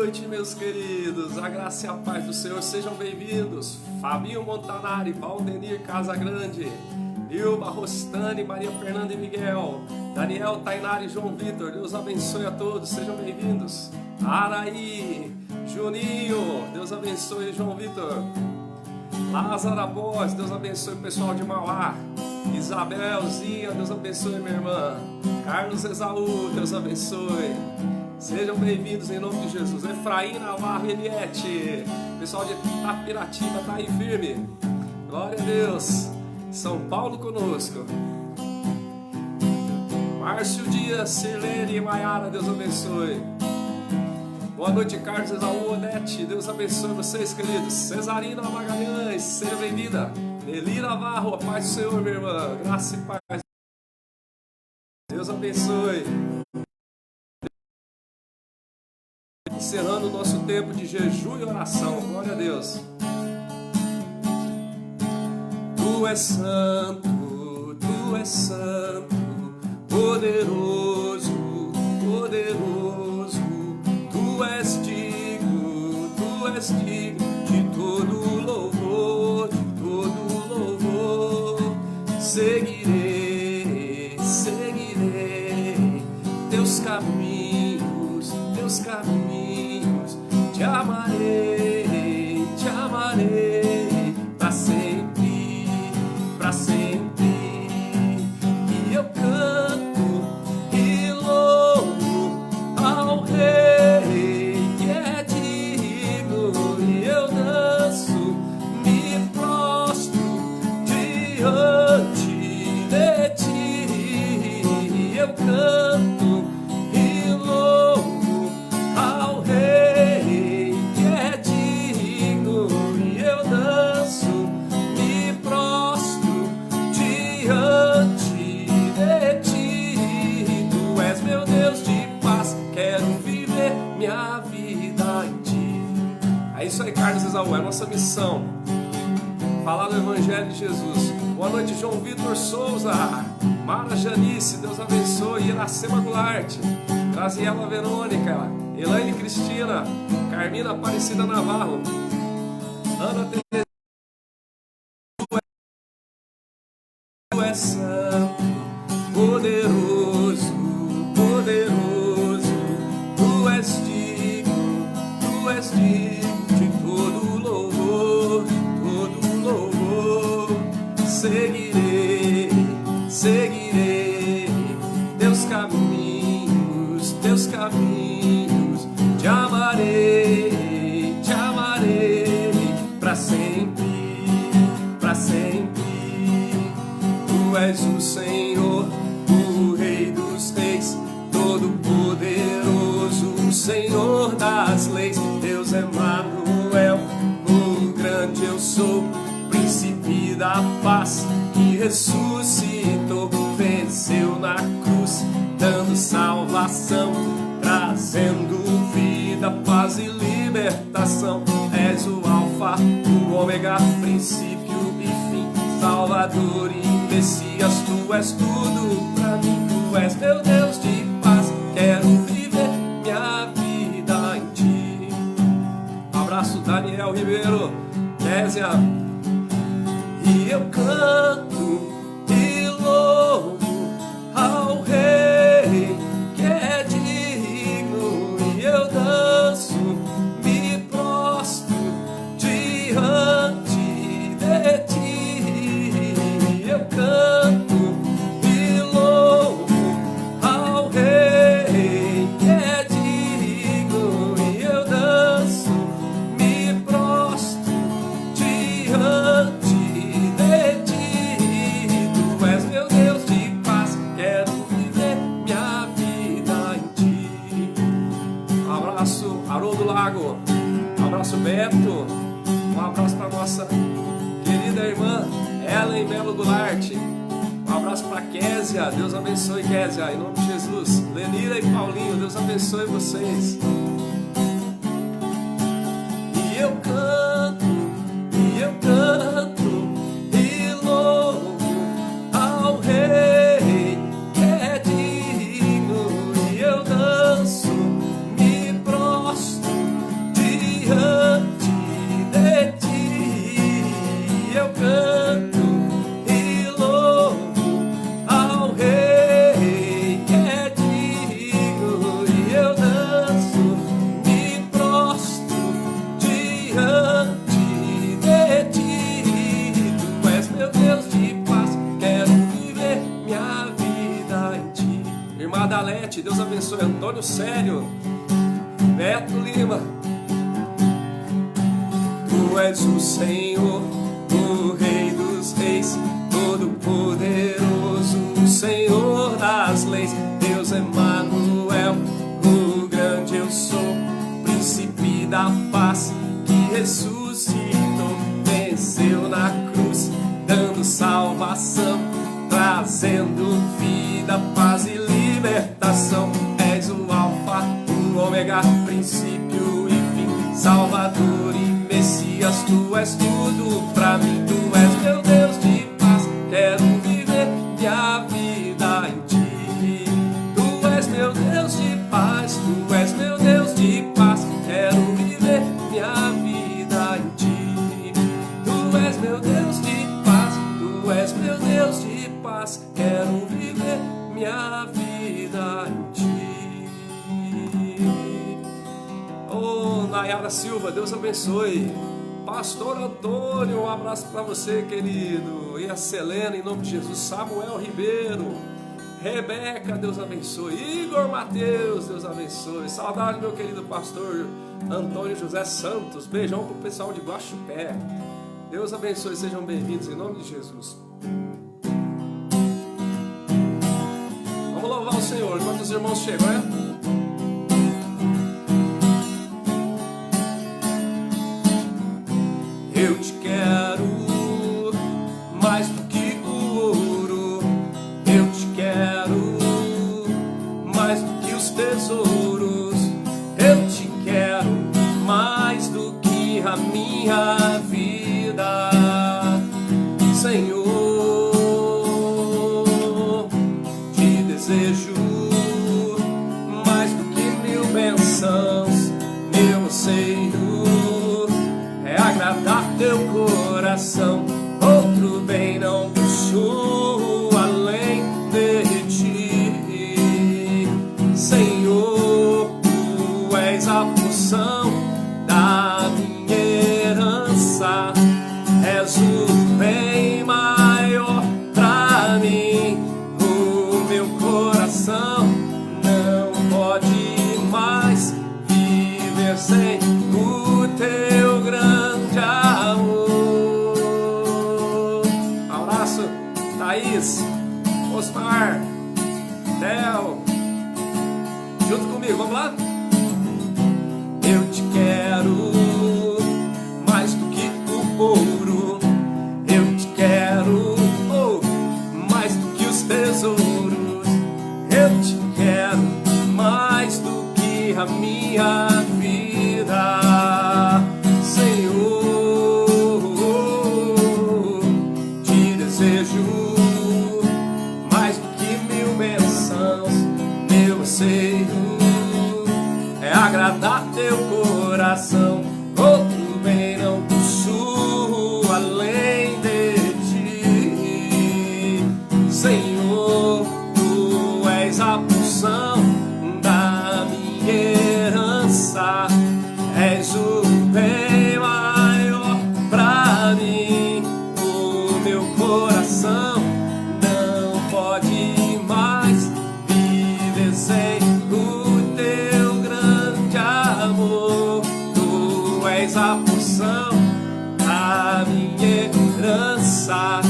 noite, meus queridos. A graça e a paz do Senhor sejam bem-vindos. Fabinho Montanari, Valdenir Casagrande, Nilba Rostani, Maria Fernanda e Miguel, Daniel, Tainari e João Vitor. Deus abençoe a todos, sejam bem-vindos. Araí, Juninho, Deus abençoe João Vitor. Lázaro Após, Deus abençoe o pessoal de Mauá. Isabelzinha, Deus abençoe minha irmã. Carlos Esaú, Deus abençoe. Sejam bem-vindos em nome de Jesus. Efraim Navarro, Eliette, pessoal de Tapiratiba tá aí firme. Glória a Deus. São Paulo conosco. Márcio Dias, Sirlene e Maiara, Deus abençoe. Boa noite, Carlos Esaú, Odete, Deus abençoe vocês, queridos. Cesarina Magalhães, seja bem-vinda. Eli Navarro, a paz do Senhor, minha irmã. Graça e paz. Deus abençoe. Encerrando o nosso tempo de jejum e oração. Glória a Deus. Tu és santo, tu és santo, poderoso, poderoso. Tu és digno de todo louvor, de todo louvor. Seguirei, seguirei teus caminhos, teus caminhos. Te amarei para sempre, para sempre. E eu canto e louvo ao Rei que é digno, e eu danço, me prostro diante de ti. E eu canto e louvo ao Rei que é digno, e eu danço, me prostro diante de ti. Tu és meu Deus de paz, quero viver minha vida em ti. É isso aí, Carlos Esaú, é a nossa missão, falar do Evangelho de Jesus. Boa noite, João Vitor Souza, Mara Janice, Deus abençoe. Iracema Duarte, Graziela Verônica, Elaine Cristina, Carmina Aparecida Navarro, Ana Teresa. Tu és santo, poderoso, poderoso. Tu és digno de todo louvor, todo louvor. Seguirei, seguirei teus caminhos, teus caminhos. Te amarei para sempre, para sempre. Tu és o Senhor, o Rei dos Reis, todo-poderoso, o Senhor das leis. Deus Emanuel, o grande eu sou, príncipe da paz, que ressuscitou, venceu na cruz, dando salvação, trazendo vida, paz e libertação. És o Alfa, o Ômega, princípio e fim, Salvador e Messias. Tu és tudo pra mim, tu és meu Deus de paz, quero viver minha vida em ti. Um abraço, Daniel Ribeiro, Késia. E eu canto e louvo ao Rei que é digno, e eu danço, me prostro diante de ti. Eu canto e louvo ao Rei que é digno, e eu danço, me prostro diante de ti. Tu és meu Deus de paz, quero viver minha vida em ti. Um abraço, Haroldo Lago. Um abraço, Beto. Um abraço para nossa querida irmã Ellen Melo Goulart. Um abraço para Késia. Deus abençoe, Késia, em nome de Jesus. Lenira e Paulinho, Deus abençoe vocês. E eu canto e louvo ao Rei que é digno, e eu danço, me prostro Irmã Adalete, Deus abençoe. Antônio Sério, Beto Lima. Tu és o Senhor, o Rei dos Reis, Todo-Poderoso, o Senhor das leis. Deus Emanuel, o grande eu sou, Príncipe da paz, que ressuscitou, venceu na cruz, dando salvação, trazendo vida, paz e libertação. És o Alfa, o Ômega, princípio e fim, Salvador e Messias. Tu és tudo pra mim, tu és meu Deus de paz. Quero viver minha vida em ti. Tu és meu Deus de paz, tu és meu Deus de paz. Quero viver minha vida em ti. Tu és meu Deus de paz, tu és meu Deus de paz. Quero viver minha vida em ti. Oh, Nayara Silva, Deus abençoe. Pastor Antônio, um abraço para você, querido. E a Selena, em nome de Jesus. Samuel Ribeiro, Rebeca, Deus abençoe. Igor Mateus, Deus abençoe. Saudade, meu querido pastor Antônio José Santos. Beijão pro pessoal de Guaxupé. Deus abençoe, sejam bem-vindos em nome de Jesus. Vamos louvar o Senhor enquanto os irmãos chegam, né? Eu te quero mais do que o ouro, eu te quero mais do que os tesouros, eu te quero mais do que a minha vida, Senhor. Te desejo mais do que 1000 bênçãos, meu anseio é agradar teu coração. Outro bem não busco além de ti, Senhor. Tu és a porção da minha herança, és o bem maior pra mim. O meu coração não pode mais viver sem o teu grande amor. Abraço, Thaís, Osmar, Theo, junto comigo, vamos lá? Eu te quero mais do que o ouro, eu te quero mais do que os tesouros, eu te quero mais do que a minha vida, Senhor. Te desejo mais do que 1000 bênçãos, meu anseio é agradar teu coração. Outro bem não possuo além de ti, Senhor. Tu és a porção da minha herança, és o bem maior pra mim. O meu coração não pode mais viver sem o teu grande amor. Tu és a porção da minha herança,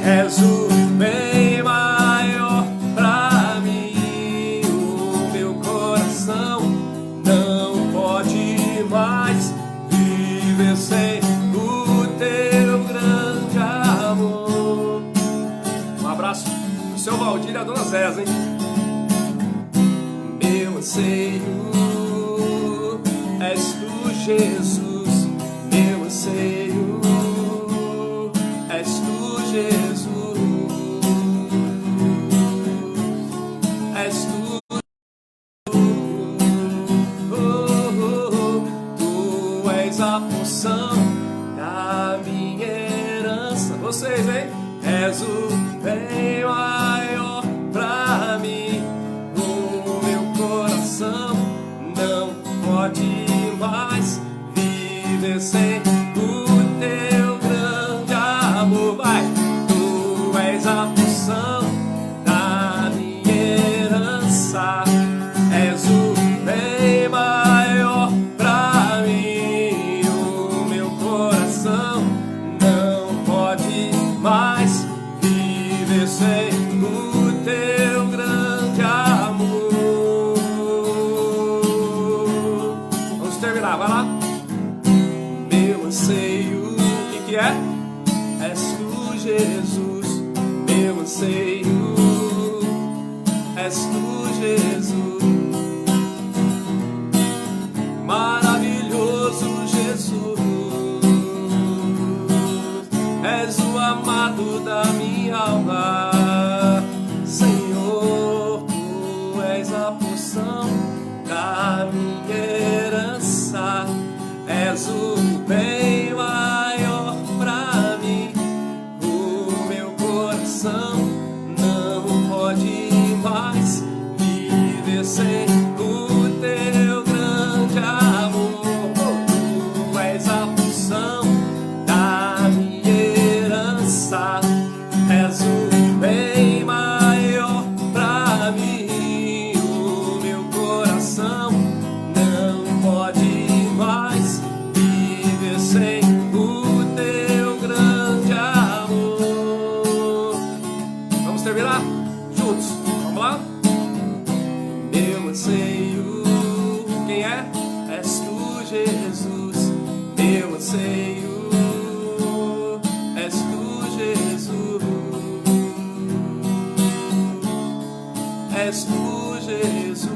és o bem maior pra mim. O meu coração não pode mais viver sem o teu grande amor. Um abraço pro seu Valdir e a dona Zéza, hein? Meu anseio és tu, Jesus. Meu anseio és tu, Jesus. És tu. Tu és a porção da minha herança. Vocês, hein? És o bem maior pra mim. O meu coração não pode mais viver sem o teu grande amor. Vai! Tu és a porção da minha herança. tu, Jesus. Maravilhoso Jesus, és o amado da minha alma. Senhor, tu és a porção da minha herança, és o bem maior pra mim. O meu coração não pode mais viver sem o teu grande amor. Tu és a porção da minha herança, és o bem maior pra mim. O meu coração não pode mais viver sem o teu grande amor. Vamos terminar juntos? Vamos lá? Meu anseio, quem é? És tu, Jesus. Meu anseio, és tu, Jesus. És tu, Jesus.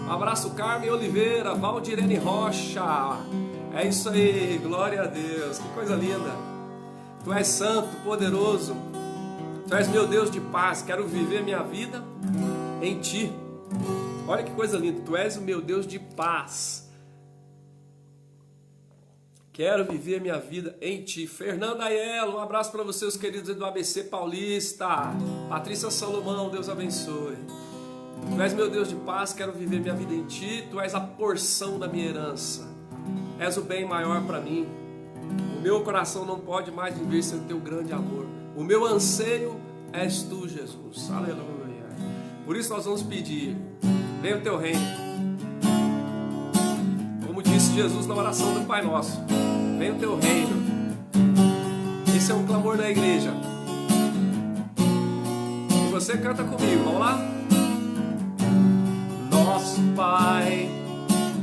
Um abraço, Carmen Oliveira, Valdirene Rocha. É isso aí, glória a Deus. Que coisa linda. Tu és santo, poderoso. Tu és meu Deus de paz. Quero viver minha vida em ti. Olha que coisa linda. Tu és o meu Deus de paz. Quero viver minha vida em ti. Fernanda Aiello, um abraço para vocês, queridos do ABC Paulista. Patrícia Salomão, Deus abençoe. Tu és meu Deus de paz, quero viver minha vida em ti. Tu és a porção da minha herança. És o bem maior para mim. O meu coração não pode mais viver sem o teu grande amor. O meu anseio és tu, Jesus. Aleluia. Por isso nós vamos pedir: venha o teu reino. Como disse Jesus na oração do Pai Nosso, venha o teu reino. Esse é um clamor da igreja. E você canta comigo, vamos lá? Nosso Pai,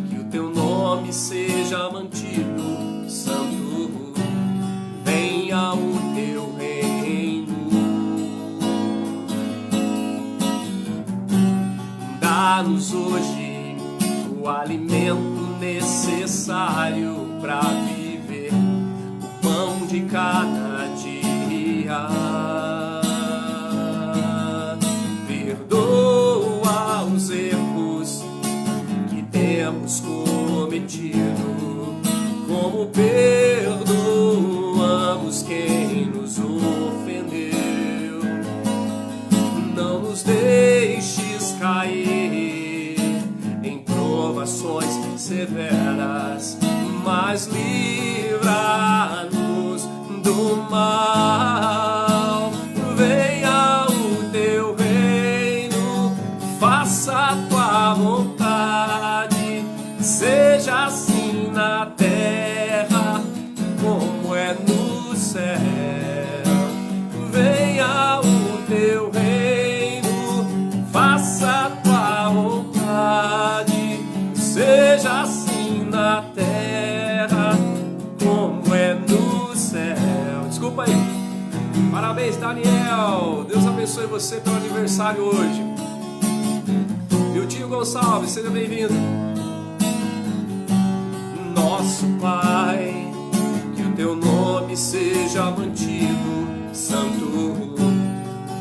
que o teu nome seja mantido santo, venha o teu reino. Dá-nos hoje o alimento necessário para viver, o pão de cada dia. Perdoa os erros que temos cometido, como perdoamos quem nos ofendeu. Não nos deixes cair em provações severas, mas livra-nos do mal. Venha o teu reino, faça a tua vontade, seja assim na terra como é no céu. Venha o teu reino, faça a tua vontade, seja assim na terra como é no céu. Desculpa aí. Parabéns, Daniel. Deus abençoe você pelo aniversário hoje. Miltinho Gonçalves, seja bem-vindo. Nosso Pai, que o teu nome seja mantido santo,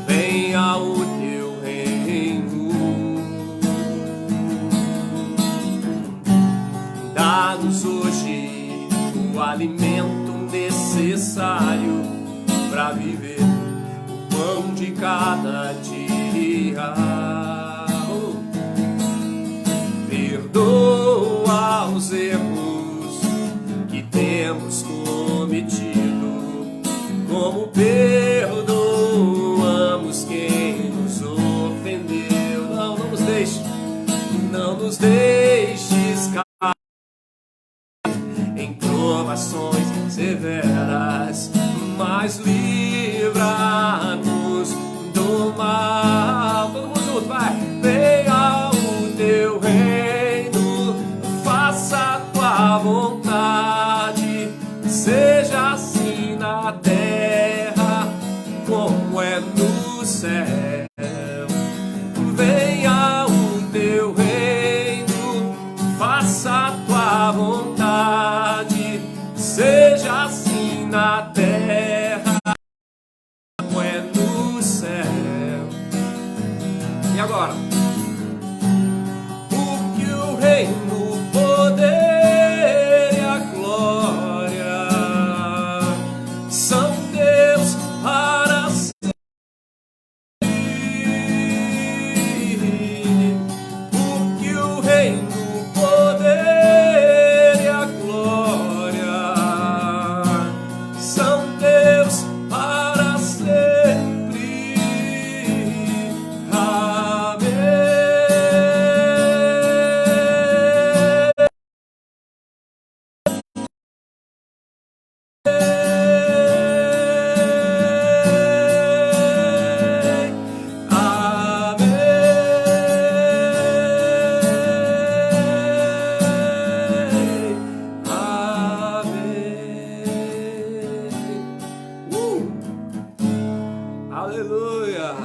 venha o teu reino. Dá-nos hoje o alimento necessário para viver, o pão de cada dia. Perdoa os erros que temos cometido, como perdoamos quem nos ofendeu. Não nos deixes cair em provações severas, mas livra-nos do mal. Todo mundo junto, vai! Venha o teu reino, faça a tua vontade, seja assim na terra como é no no céu. Venha o teu reino, faça a tua vontade, seja assim na terra como é no céu. E agora? Porque o reino, o poder e a glória são teus para sempre. Porque o reino, o poder e a glória são teus para sempre. Amém. Aleluia!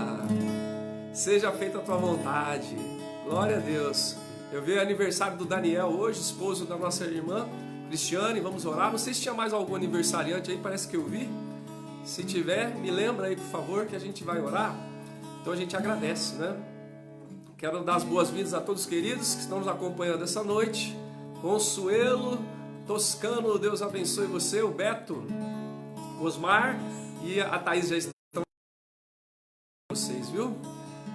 Seja feita a tua vontade. Glória a Deus. Eu vi o aniversário do Daniel hoje, esposo da nossa irmã Cristiane. Vamos orar. Não sei se tinha mais algum aniversariante aí, parece que eu vi. Se tiver, me lembra aí, por favor, que a gente vai orar. Então a gente agradece, né? Quero dar as boas-vindas a todos os queridos que estão nos acompanhando essa noite. Consuelo, Toscano, Deus abençoe você. O Beto, Osmar e a Thaís já estão com vocês, viu?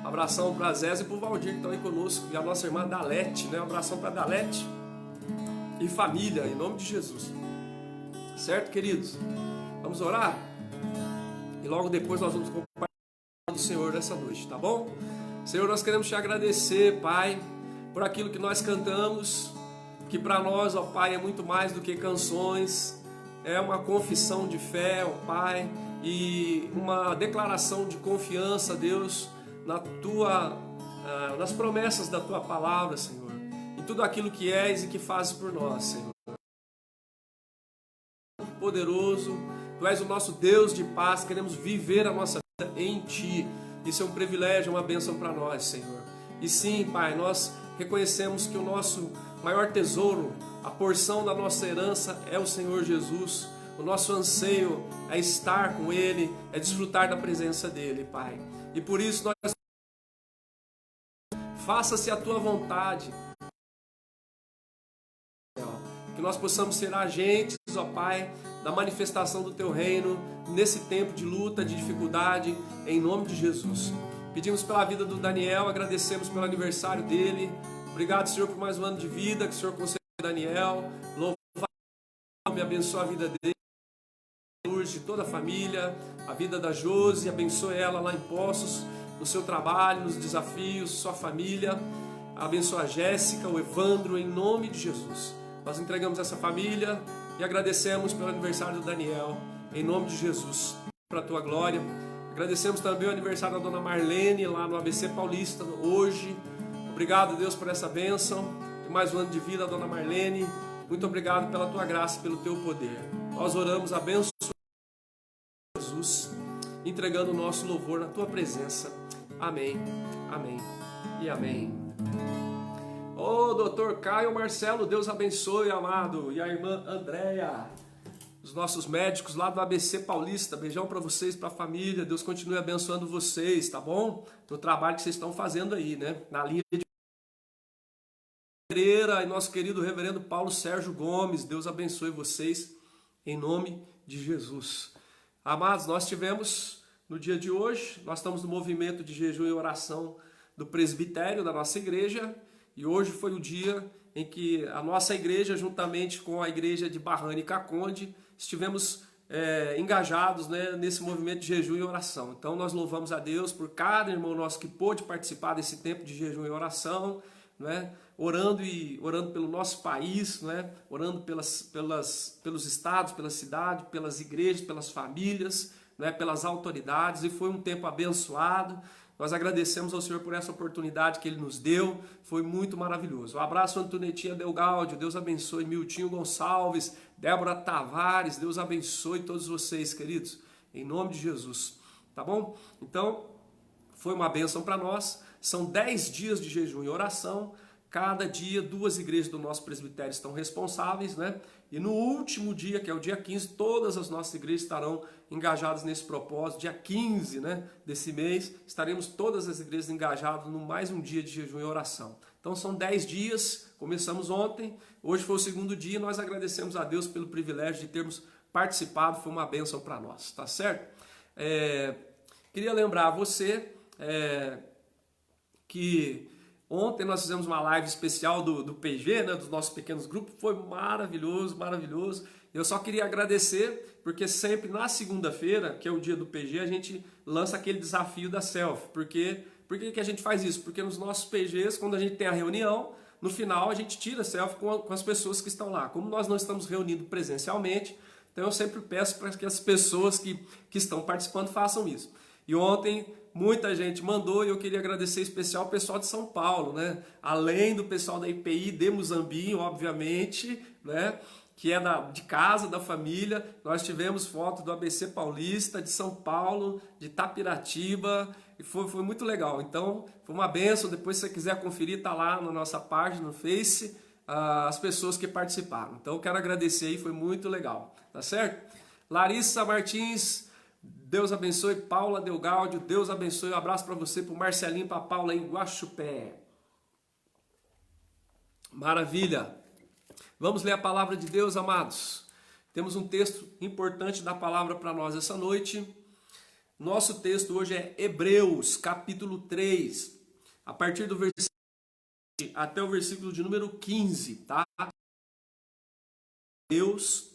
Um abração para a Zézia e para o Valdir que estão aí conosco. E a nossa irmã Dalete, né? Um abração para Dalete e família, em nome de Jesus. Certo, queridos? Vamos orar? E logo depois nós vamos compartilhar do Senhor nessa noite, tá bom? Senhor, nós queremos te agradecer, Pai, por aquilo que nós cantamos, que para nós, ó Pai, é muito mais do que canções, é uma confissão de fé, ó Pai, e uma declaração de confiança, Deus, nas promessas da Tua palavra, Senhor, e tudo aquilo que és e que fazes por nós, Senhor. Poderoso, Tu és o nosso Deus de paz, queremos viver a nossa vida em Ti. Isso é um privilégio, uma bênção para nós, Senhor. E sim, Pai, nós reconhecemos que o nosso maior tesouro, a porção da nossa herança é o Senhor Jesus. O nosso anseio é estar com Ele, é desfrutar da presença dEle, Pai. E por isso nós faça-se a Tua vontade. Que nós possamos ser agentes, ó Pai, da manifestação do Teu reino nesse tempo de luta, de dificuldade, em nome de Jesus. Pedimos pela vida do Daniel, agradecemos pelo aniversário dele. Obrigado, Senhor, por mais um ano de vida que o Senhor concedeu a Daniel. Louva e abençoa a vida dele, de toda a família, a vida da Josi, abençoe ela lá em Poços, no seu trabalho, nos desafios, sua família. Abençoa a Jéssica, o Evandro, em nome de Jesus. Nós entregamos essa família e agradecemos pelo aniversário do Daniel, em nome de Jesus, para a Tua glória. Agradecemos também o aniversário da Dona Marlene, lá no ABC Paulista, hoje. Obrigado, Deus, por essa bênção, de mais um ano de vida, Dona Marlene. Muito obrigado pela Tua graça e pelo Teu poder. Nós oramos, abençoa Jesus, entregando o nosso louvor na Tua presença. Amém, amém e amém. Ô, doutor Caio Marcelo, Deus abençoe, amado. E a irmã Andréia, os nossos médicos lá do ABC Paulista. Beijão para vocês, para a família. Deus continue abençoando vocês, tá bom? No trabalho que vocês estão fazendo aí, né? Na linha de Pereira e nosso querido reverendo Paulo Sérgio Gomes. Deus abençoe vocês, em nome de Jesus. Amados, nós tivemos no dia de hoje, nós estamos no movimento de jejum e oração do presbitério da nossa igreja. E hoje foi o dia em que a nossa igreja, juntamente com a igreja de Barrani e Caconde, estivemos engajados, né, nesse movimento de jejum e oração. Então nós louvamos a Deus por cada irmão nosso que pôde participar desse tempo de jejum e oração, né, orando pelo nosso país, né, orando pelos estados, pela cidade, pelas igrejas, pelas famílias, né, pelas autoridades, e foi um tempo abençoado. Nós agradecemos ao Senhor por essa oportunidade que Ele nos deu, foi muito maravilhoso. Um abraço, Antonetinha Delgaudio, Deus abençoe, Miltinho Gonçalves, Débora Tavares, Deus abençoe todos vocês, queridos, em nome de Jesus, tá bom? Então, foi uma bênção para nós. São 10 dias de jejum e oração. Cada dia, 2 igrejas do nosso presbitério estão responsáveis, né? E no último dia, que é o dia 15, todas as nossas igrejas estarão engajadas nesse propósito. Dia 15, né, desse mês, estaremos todas as igrejas engajadas no mais um dia de jejum e oração. Então são 10 dias, começamos ontem, hoje foi o segundo dia, nós agradecemos a Deus pelo privilégio de termos participado, foi uma bênção para nós, tá certo? Queria lembrar a você que ontem nós fizemos uma live especial do PG, né, dos nossos pequenos grupos, foi maravilhoso, maravilhoso. Eu só queria agradecer, porque sempre na segunda-feira, que é o dia do PG, a gente lança aquele desafio da selfie. Por que a gente faz isso? Porque nos nossos PGs, quando a gente tem a reunião, no final a gente tira selfie com as pessoas que estão lá. Como nós não estamos reunindo presencialmente, então eu sempre peço para que as pessoas que estão participando façam isso. E ontem muita gente mandou e eu queria agradecer em especial o pessoal de São Paulo, né? Além do pessoal da IPI de Muzambinho, obviamente, né? Que é de casa, da família. Nós tivemos foto do ABC Paulista, de São Paulo, de Tapiratiba, e foi muito legal. Então, foi uma bênção. Depois, se você quiser conferir, tá lá na nossa página, no Face, as pessoas que participaram. Então, eu quero agradecer aí, foi muito legal, tá certo? Larissa Martins, Deus abençoe. Paula Delgaudio, Deus abençoe. Um abraço para você, para o Marcelinho, para a Paula em Guaxupé. Maravilha. Vamos ler a palavra de Deus, amados. Temos um texto importante da palavra para nós essa noite. Nosso texto hoje é Hebreus, capítulo 3, a partir do versículo até o versículo de número 15, tá? Hebreus,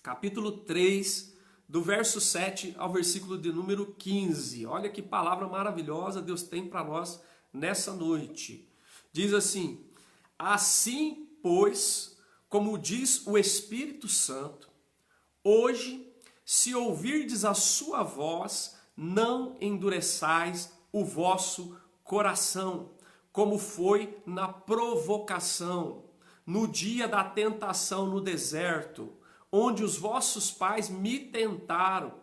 capítulo 3, do verso 7 ao versículo de número 15. Olha que palavra maravilhosa Deus tem para nós nessa noite. Diz assim: assim, pois, como diz o Espírito Santo, hoje, se ouvirdes a sua voz, não endureçais o vosso coração, como foi na provocação, no dia da tentação no deserto, onde os vossos pais me tentaram,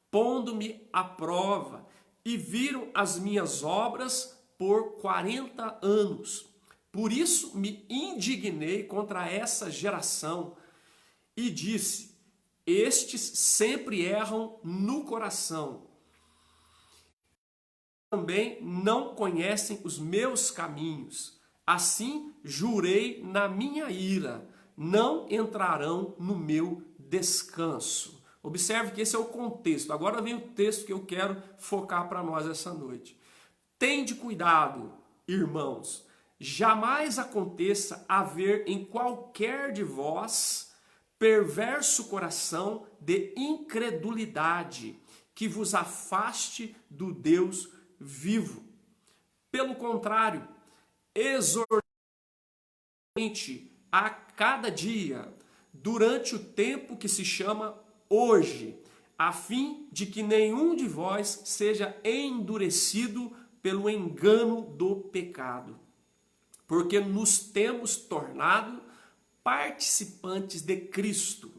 pondo-me à prova, e viram as minhas obras por 40 anos. Por isso me indignei contra essa geração e disse: estes sempre erram no coração. Também não conhecem os meus caminhos. Assim jurei na minha ira, não entrarão no meu descanso. Observe que esse é o contexto. Agora vem o texto que eu quero focar para nós essa noite. Tende cuidado, irmãos, jamais aconteça haver em qualquer de vós perverso coração de incredulidade, que vos afaste do Deus vivo. Pelo contrário, exortamente a cada dia, durante o tempo que se chama hoje, a fim de que nenhum de vós seja endurecido pelo engano do pecado. Porque nos temos tornado participantes de Cristo,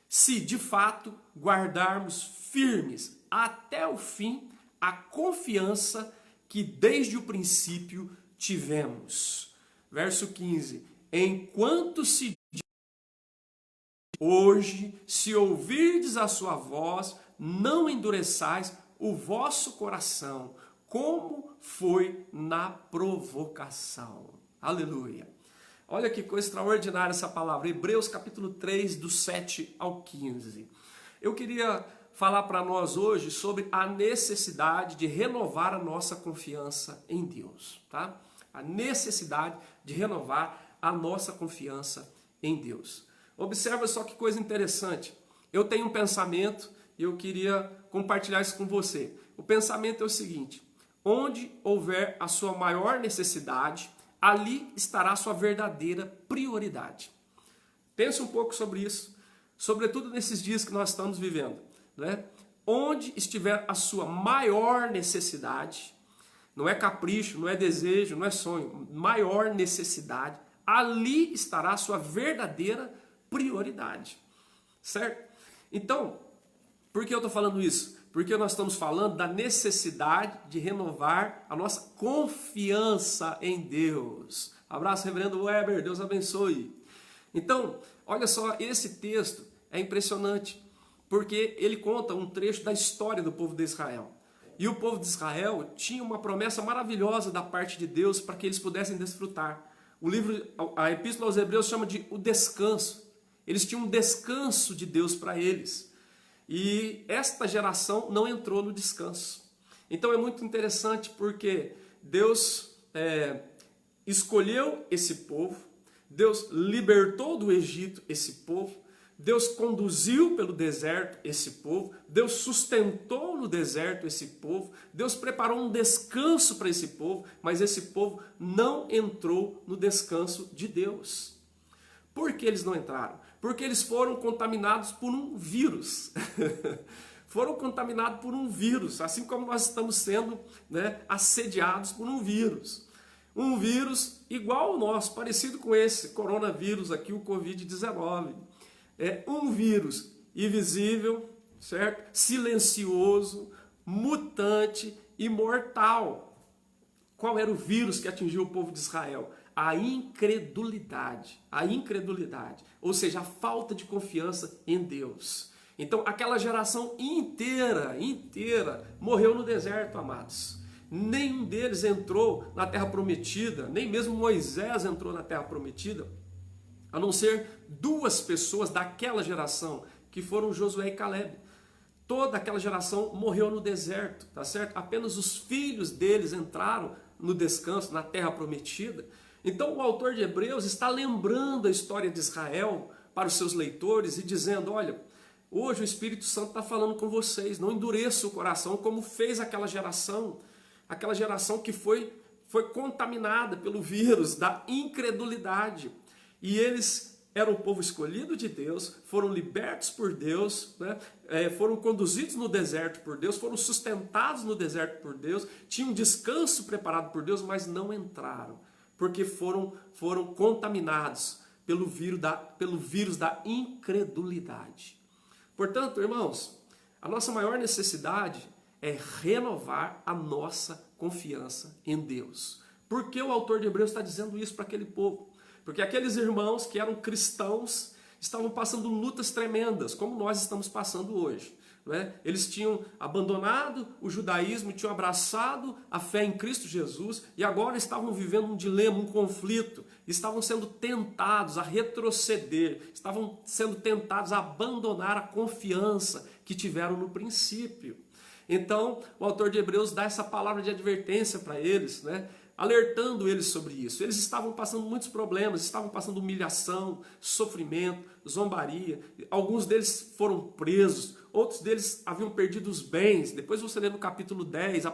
se de fato guardarmos firmes até o fim a confiança que desde o princípio tivemos. Verso 15. Enquanto se diz, hoje, se ouvirdes a sua voz, não endureçais o vosso coração, como foi na provocação. Aleluia. Olha que coisa extraordinária essa palavra. Hebreus capítulo 3, do 7 ao 15. Eu queria falar para nós hoje sobre a necessidade de renovar a nossa confiança em Deus, tá? A necessidade de renovar a nossa confiança em Deus. Observa só que coisa interessante. Eu tenho um pensamento e eu queria compartilhar isso com você. O pensamento é o seguinte: onde houver a sua maior necessidade, ali estará a sua verdadeira prioridade. Pense um pouco sobre isso, sobretudo nesses dias que nós estamos vivendo, né? Onde estiver a sua maior necessidade, não é capricho, não é desejo, não é sonho, maior necessidade, ali estará a sua verdadeira prioridade, certo? Então, por que eu estou falando isso? Porque nós estamos falando da necessidade de renovar a nossa confiança em Deus. Abraço, reverendo Weber, Deus abençoe. Então, olha só, esse texto é impressionante, porque ele conta um trecho da história do povo de Israel. E o povo de Israel tinha uma promessa maravilhosa da parte de Deus para que eles pudessem desfrutar. A Epístola aos Hebreus chama de o descanso. Eles tinham um descanso de Deus para eles. E esta geração não entrou no descanso. Então é muito interessante porque Deus escolheu esse povo, Deus libertou do Egito esse povo, Deus conduziu pelo deserto esse povo, Deus sustentou no deserto esse povo, Deus preparou um descanso para esse povo, mas esse povo não entrou no descanso de Deus. Por que eles não entraram? Porque eles foram contaminados por um vírus. Foram contaminados por um vírus, assim como nós estamos sendo, assediados por um vírus. Um vírus igual ao nosso, parecido com esse coronavírus aqui, o Covid-19. É um vírus invisível, certo? Silencioso, mutante e mortal. Qual era o vírus que atingiu o povo de Israel? A incredulidade, ou seja, a falta de confiança em Deus. Então aquela geração inteira morreu no deserto, amados. Nenhum deles entrou na terra prometida, nem mesmo Moisés entrou na terra prometida, a não ser duas pessoas daquela geração, que foram Josué e Caleb. Toda aquela geração morreu no deserto, tá certo? Apenas os filhos deles entraram no descanso, na terra prometida. Então o autor de Hebreus está lembrando a história de Israel para os seus leitores e dizendo, olha, hoje o Espírito Santo está falando com vocês, não endureça o coração como fez aquela geração que foi contaminada pelo vírus da incredulidade. E eles eram o povo escolhido de Deus, foram libertos por Deus, foram conduzidos no deserto por Deus, foram sustentados no deserto por Deus, tinham descanso preparado por Deus, mas não entraram, porque foram contaminados pelo vírus da incredulidade. Portanto, irmãos, a nossa maior necessidade é renovar a nossa confiança em Deus. Por que o autor de Hebreus está dizendo isso para aquele povo? Porque aqueles irmãos que eram cristãos estavam passando lutas tremendas, como nós estamos passando hoje. Eles tinham abandonado o judaísmo, tinham abraçado a fé em Cristo Jesus e agora estavam vivendo um dilema, um conflito. Estavam sendo tentados a retroceder, estavam sendo tentados a abandonar a confiança que tiveram no princípio. Então, o autor de Hebreus dá essa palavra de advertência para eles, alertando eles sobre isso. Eles estavam passando muitos problemas, estavam passando humilhação, sofrimento, zombaria. Alguns deles foram presos, outros deles haviam perdido os bens. Depois você lê no capítulo 10,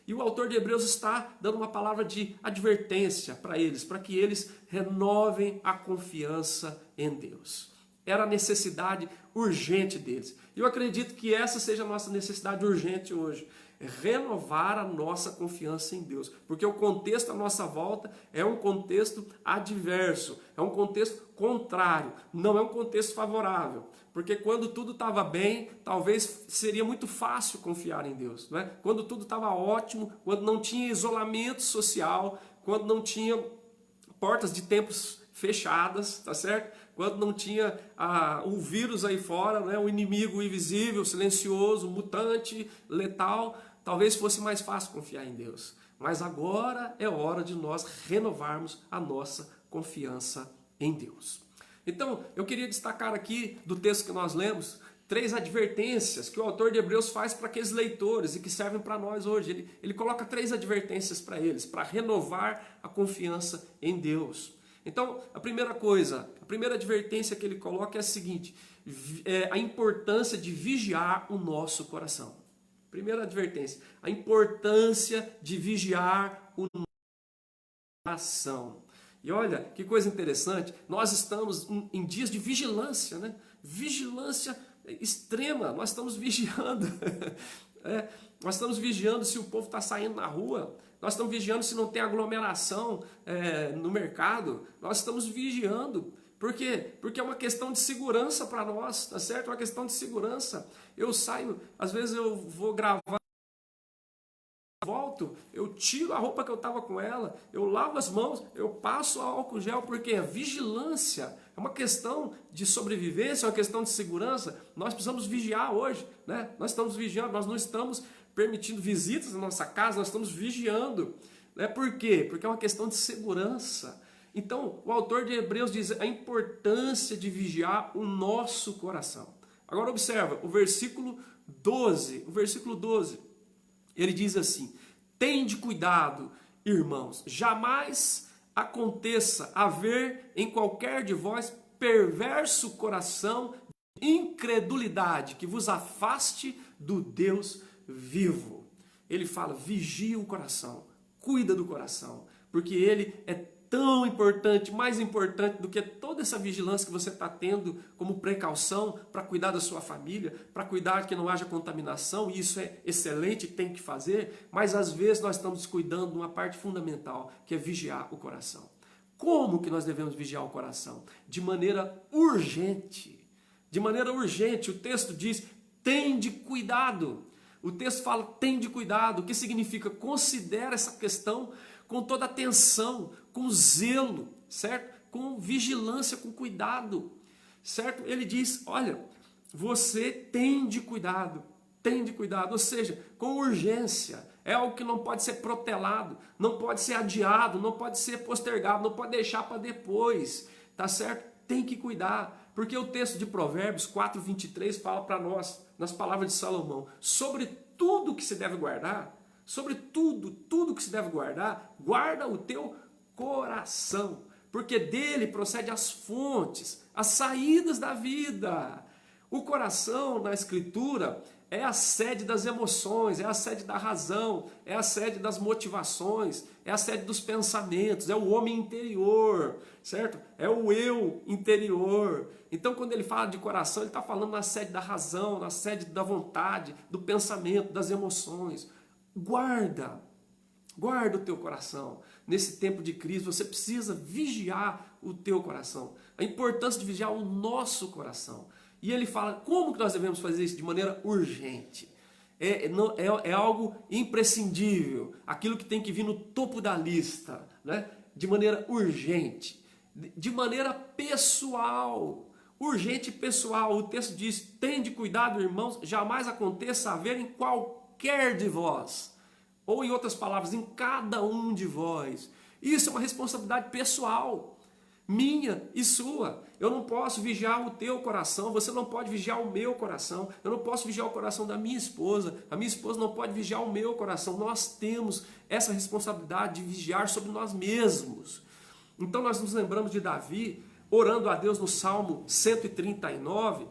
e o autor de Hebreus está dando uma palavra de advertência para eles, para que eles renovem a confiança em Deus. Era a necessidade urgente deles. E eu acredito que essa seja a nossa necessidade urgente hoje. Renovar a nossa confiança em Deus, porque o contexto à nossa volta é um contexto adverso, é um contexto contrário, não é um contexto favorável, porque quando tudo estava bem, talvez seria muito fácil confiar em Deus, Quando tudo estava ótimo, quando não tinha isolamento social, quando não tinha portas de templos fechadas, tá certo? Quando não tinha o vírus aí fora, o inimigo invisível, silencioso, mutante, letal, talvez fosse mais fácil confiar em Deus. Mas agora é hora de nós renovarmos a nossa confiança em Deus. Então, eu queria destacar aqui do texto que nós lemos 3 advertências que o autor de Hebreus faz para aqueles leitores e que servem para nós hoje. Ele coloca 3 advertências para eles, para renovar a confiança em Deus. Então, a primeira advertência que ele coloca é a seguinte, a importância de vigiar o nosso coração. Primeira advertência, a importância de vigiar o nosso coração. E olha, que coisa interessante, nós estamos em dias de vigilância, Vigilância extrema, nós estamos vigiando. Nós estamos vigiando se o povo está saindo na rua, nós estamos vigiando se não tem aglomeração no mercado, nós estamos vigiando Por quê? Porque é uma questão de segurança para nós, tá certo? É uma questão de segurança. Eu saio, às vezes eu vou gravar, volto, eu tiro a roupa que eu estava com ela, eu lavo as mãos, eu passo álcool gel, porque a vigilância é uma questão de sobrevivência, é uma questão de segurança. Nós precisamos vigiar hoje, né? Nós estamos vigiando, nós não estamos permitindo visitas na nossa casa, nós estamos vigiando. Né? Por quê? Porque é uma questão de segurança. Então, o autor de Hebreus diz a importância de vigiar o nosso coração. Agora observa, o versículo 12, ele diz assim: tende cuidado, irmãos, jamais aconteça haver em qualquer de vós perverso coração de incredulidade que vos afaste do Deus vivo. Ele fala, vigia o coração, cuida do coração, porque ele é tão importante, mais importante do que toda essa vigilância que você está tendo como precaução para cuidar da sua família, para cuidar que não haja contaminação, e isso é excelente, tem que fazer, mas às vezes nós estamos descuidando de uma parte fundamental, que é vigiar o coração. Como que nós devemos vigiar o coração? De maneira urgente. De maneira urgente, o texto diz, tende cuidado. O texto fala, tende cuidado, o que significa? Considera essa questão com toda atenção, com zelo, certo? Com vigilância, com cuidado, certo? Ele diz, olha, você tende cuidado, ou seja, com urgência. É algo que não pode ser protelado, não pode ser adiado, não pode ser postergado, não pode deixar para depois, tá certo? Tem que cuidar, porque o texto de Provérbios 4:23 fala para nós, nas palavras de Salomão, sobre tudo que se deve guardar, sobre tudo que se deve guardar, guarda o teu coração, porque dele procede as fontes, as saídas da vida. O coração na Escritura é a sede das emoções, é a sede da razão, é a sede das motivações, é a sede dos pensamentos, é o homem interior, certo? É o eu interior. Então, quando ele fala de coração, ele está falando na sede da razão, na sede da vontade, do pensamento, das emoções. Guarda o teu coração. Nesse tempo de crise, você precisa vigiar o teu coração. A importância de vigiar o nosso coração. E ele fala, como que nós devemos fazer isso? De maneira urgente. É algo imprescindível. Aquilo que tem que vir no topo da lista. Né? De maneira urgente. De maneira pessoal. Urgente e pessoal. O texto diz, tende cuidado, irmãos, jamais aconteça haver em qualquer de vós. Ou em outras palavras, em cada um de vós. Isso é uma responsabilidade pessoal, minha e sua. Eu não posso vigiar o teu coração, você não pode vigiar o meu coração, eu não posso vigiar o coração da minha esposa, a minha esposa não pode vigiar o meu coração. Nós temos essa responsabilidade de vigiar sobre nós mesmos. Então nós nos lembramos de Davi, orando a Deus no Salmo 139,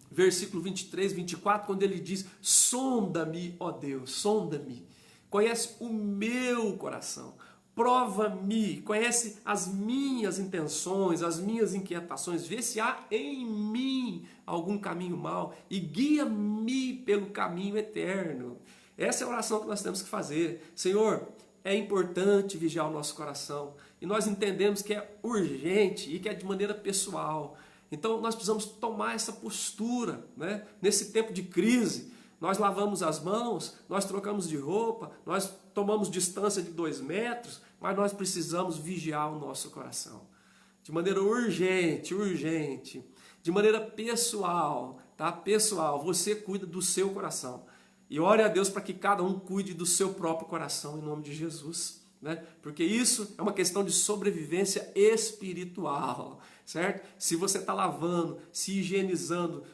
versículo 23, 24, quando ele diz, sonda-me, ó Deus, sonda-me. Conhece o meu coração, prova-me, conhece as minhas intenções, as minhas inquietações, vê se há em mim algum caminho mau e guia-me pelo caminho eterno. Essa é a oração que nós temos que fazer. Senhor, é importante vigiar o nosso coração e nós entendemos que é urgente e que é de maneira pessoal. Então nós precisamos tomar essa postura, né? Nesse tempo de crise. Nós lavamos as mãos, nós trocamos de roupa, nós tomamos distância de 2 metros, mas nós precisamos vigiar o nosso coração. De maneira urgente, de maneira pessoal, tá? Pessoal, você cuida do seu coração. E ore a Deus para que cada um cuide do seu próprio coração, em nome de Jesus. Né? Porque isso é uma questão de sobrevivência espiritual, certo? Se você está lavando, se higienizando,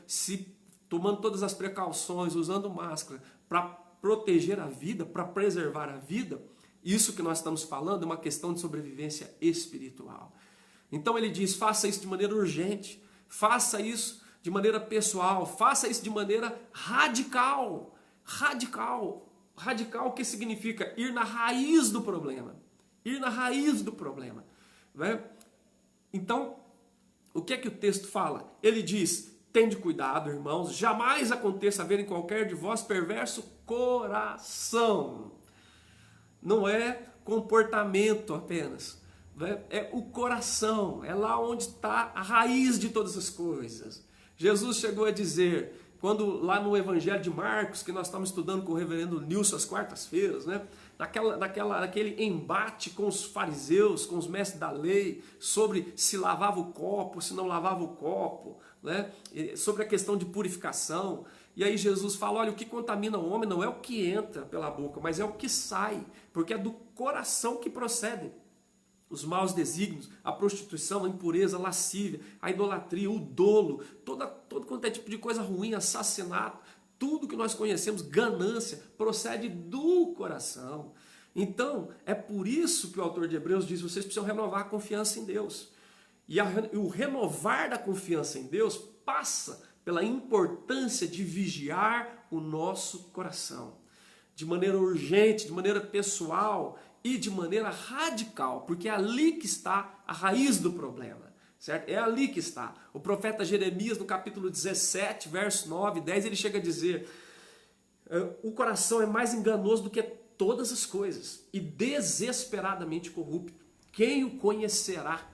tomando todas as precauções, usando máscara para proteger a vida, para preservar a vida, isso que nós estamos falando é uma questão de sobrevivência espiritual. Então ele diz, faça isso de maneira urgente, faça isso de maneira pessoal, faça isso de maneira radical. Radical, que significa ir na raiz do problema. Né? Então, o que é que o texto fala? Ele diz, tende cuidado, irmãos, jamais aconteça haver em qualquer de vós perverso coração. Não é comportamento apenas, né? É o coração, é lá onde está a raiz de todas as coisas. Jesus chegou a dizer, quando lá no Evangelho de Marcos, que nós estamos estudando com o reverendo Nilson às quartas-feiras, né? Naquele embate com os fariseus, com os mestres da lei, sobre se lavava o copo, se não lavava o copo, né? Sobre a questão de purificação. E aí Jesus fala, olha, o que contamina o homem não é o que entra pela boca, mas é o que sai, porque é do coração que procedem os maus desígnios, a prostituição, a impureza, a lascívia, a idolatria, o dolo, todo quanto é tipo de coisa ruim, assassinato, tudo que nós conhecemos, ganância, procede do coração. Então, é por isso que o autor de Hebreus diz, vocês precisam renovar a confiança em Deus. E o renovar da confiança em Deus passa pela importância de vigiar o nosso coração. De maneira urgente, de maneira pessoal e de maneira radical, porque é ali que está a raiz do problema, certo? É ali que está. O profeta Jeremias, no capítulo 17, verso 9 e 10, ele chega a dizer, o coração é mais enganoso do que todas as coisas e desesperadamente corrupto. Quem o conhecerá?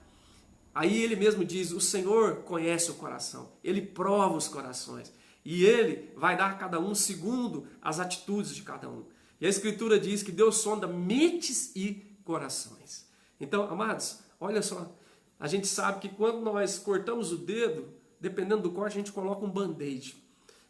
Aí ele mesmo diz, o Senhor conhece o coração, Ele prova os corações e Ele vai dar a cada um segundo as atitudes de cada um. E a Escritura diz que Deus sonda mentes e corações. Então, amados, olha só, a gente sabe que quando nós cortamos o dedo, dependendo do corte, a gente coloca um band-aid,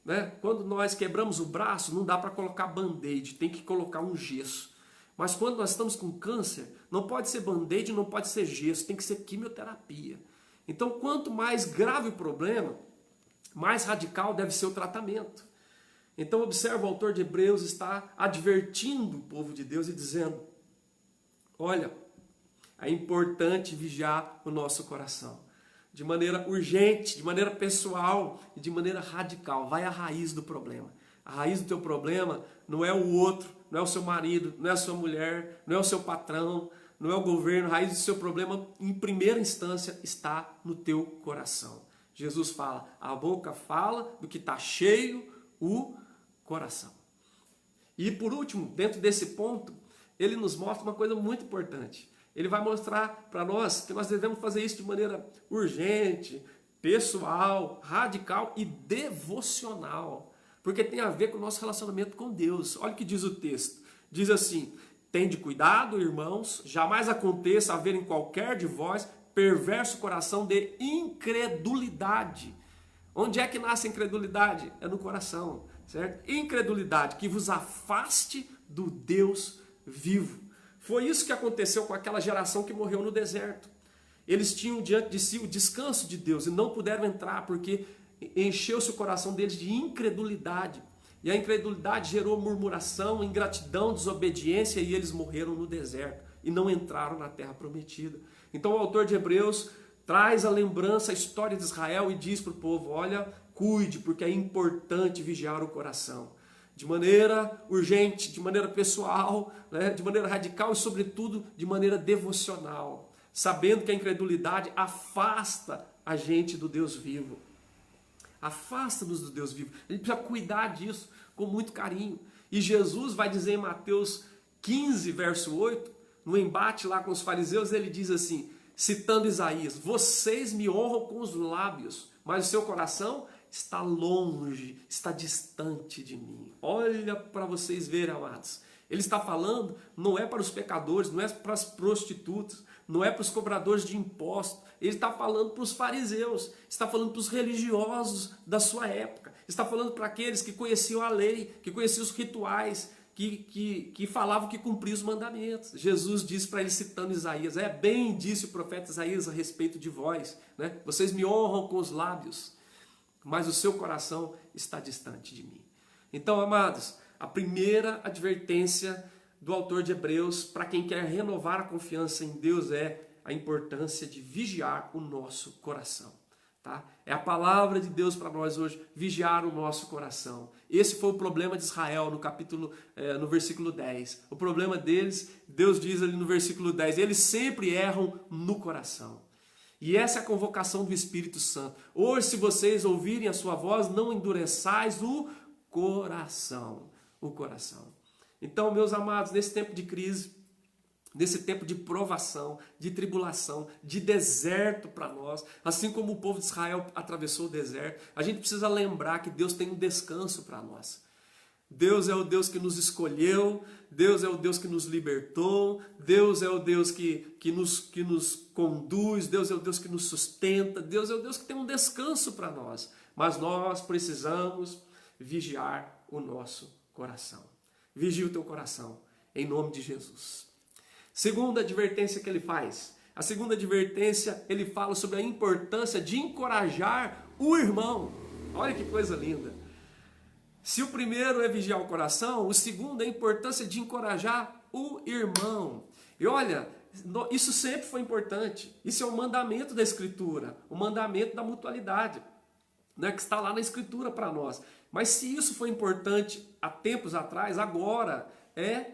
né? Quando nós quebramos o braço, não dá para colocar band-aid, tem que colocar um gesso. Mas quando nós estamos com câncer, não pode ser band-aid, não pode ser gesso, tem que ser quimioterapia. Então, quanto mais grave o problema, mais radical deve ser o tratamento. Então, observa, o autor de Hebreus está advertindo o povo de Deus e dizendo, olha, é importante vigiar o nosso coração. De maneira urgente, de maneira pessoal e de maneira radical. Vai à raiz do problema. A raiz do teu problema não é o outro, não é o seu marido, não é a sua mulher, não é o seu patrão, não é o governo. A raiz do seu problema, em primeira instância, está no teu coração. Jesus fala, a boca fala do que está cheio o coração. E por último, dentro desse ponto, ele nos mostra uma coisa muito importante. Ele vai mostrar para nós que nós devemos fazer isso de maneira urgente, pessoal, radical e devocional. Porque tem a ver com o nosso relacionamento com Deus. Olha o que diz o texto. Diz assim, tende cuidado, irmãos, jamais aconteça haver em qualquer de vós perverso coração de incredulidade. Onde é que nasce a incredulidade? É no coração, certo? Incredulidade que vos afaste do Deus vivo. Foi isso que aconteceu com aquela geração que morreu no deserto. Eles tinham diante de si o descanso de Deus e não puderam entrar porque encheu-se o coração deles de incredulidade. E a incredulidade gerou murmuração, ingratidão, desobediência e eles morreram no deserto e não entraram na terra prometida. Então o autor de Hebreus traz a lembrança, a história de Israel e diz para o povo, olha, cuide porque é importante vigiar o coração. De maneira urgente, de maneira pessoal, né, de maneira radical e sobretudo de maneira devocional. Sabendo que a incredulidade afasta a gente do Deus vivo. Afasta-nos do Deus vivo. A gente precisa cuidar disso com muito carinho. E Jesus vai dizer em Mateus 15, verso 8, no embate lá com os fariseus, ele diz assim, citando Isaías, vocês me honram com os lábios, mas o seu coração está longe, está distante de mim. Olha para vocês verem, amados. Ele está falando, não é para os pecadores, não é para as prostitutas, não é para os cobradores de impostos. Ele está falando para os fariseus, está falando para os religiosos da sua época, está falando para aqueles que conheciam a lei, que conheciam os rituais, que falavam que cumpriam os mandamentos. Jesus disse para ele, citando Isaías, bem disse o profeta Isaías a respeito de vós, né? Vocês me honram com os lábios, mas o seu coração está distante de mim. Então, amados, a primeira advertência do autor de Hebreus para quem quer renovar a confiança em Deus é a importância de vigiar o nosso coração. Tá? É a palavra de Deus para nós hoje, vigiar o nosso coração. Esse foi o problema de Israel no versículo 10. O problema deles, Deus diz ali no versículo 10, eles sempre erram no coração. E essa é a convocação do Espírito Santo. Hoje, se vocês ouvirem a sua voz, não endureçais o coração. O coração. Então, meus amados, nesse tempo de crise, nesse tempo de provação, de tribulação, de deserto para nós, assim como o povo de Israel atravessou o deserto, a gente precisa lembrar que Deus tem um descanso para nós. Deus é o Deus que nos escolheu, Deus é o Deus que nos libertou, Deus é o Deus que nos conduz, Deus é o Deus que nos sustenta, Deus é o Deus que tem um descanso para nós. Mas nós precisamos vigiar o nosso coração. Vigia o teu coração, em nome de Jesus. Segunda advertência que ele faz. A segunda advertência, ele fala sobre a importância de encorajar o irmão. Olha que coisa linda. Se o primeiro é vigiar o coração, o segundo é a importância de encorajar o irmão. E olha, isso sempre foi importante. Isso é um mandamento da Escritura, o mandamento da mutualidade, né, que está lá na Escritura para nós. Mas se isso foi importante há tempos atrás, agora é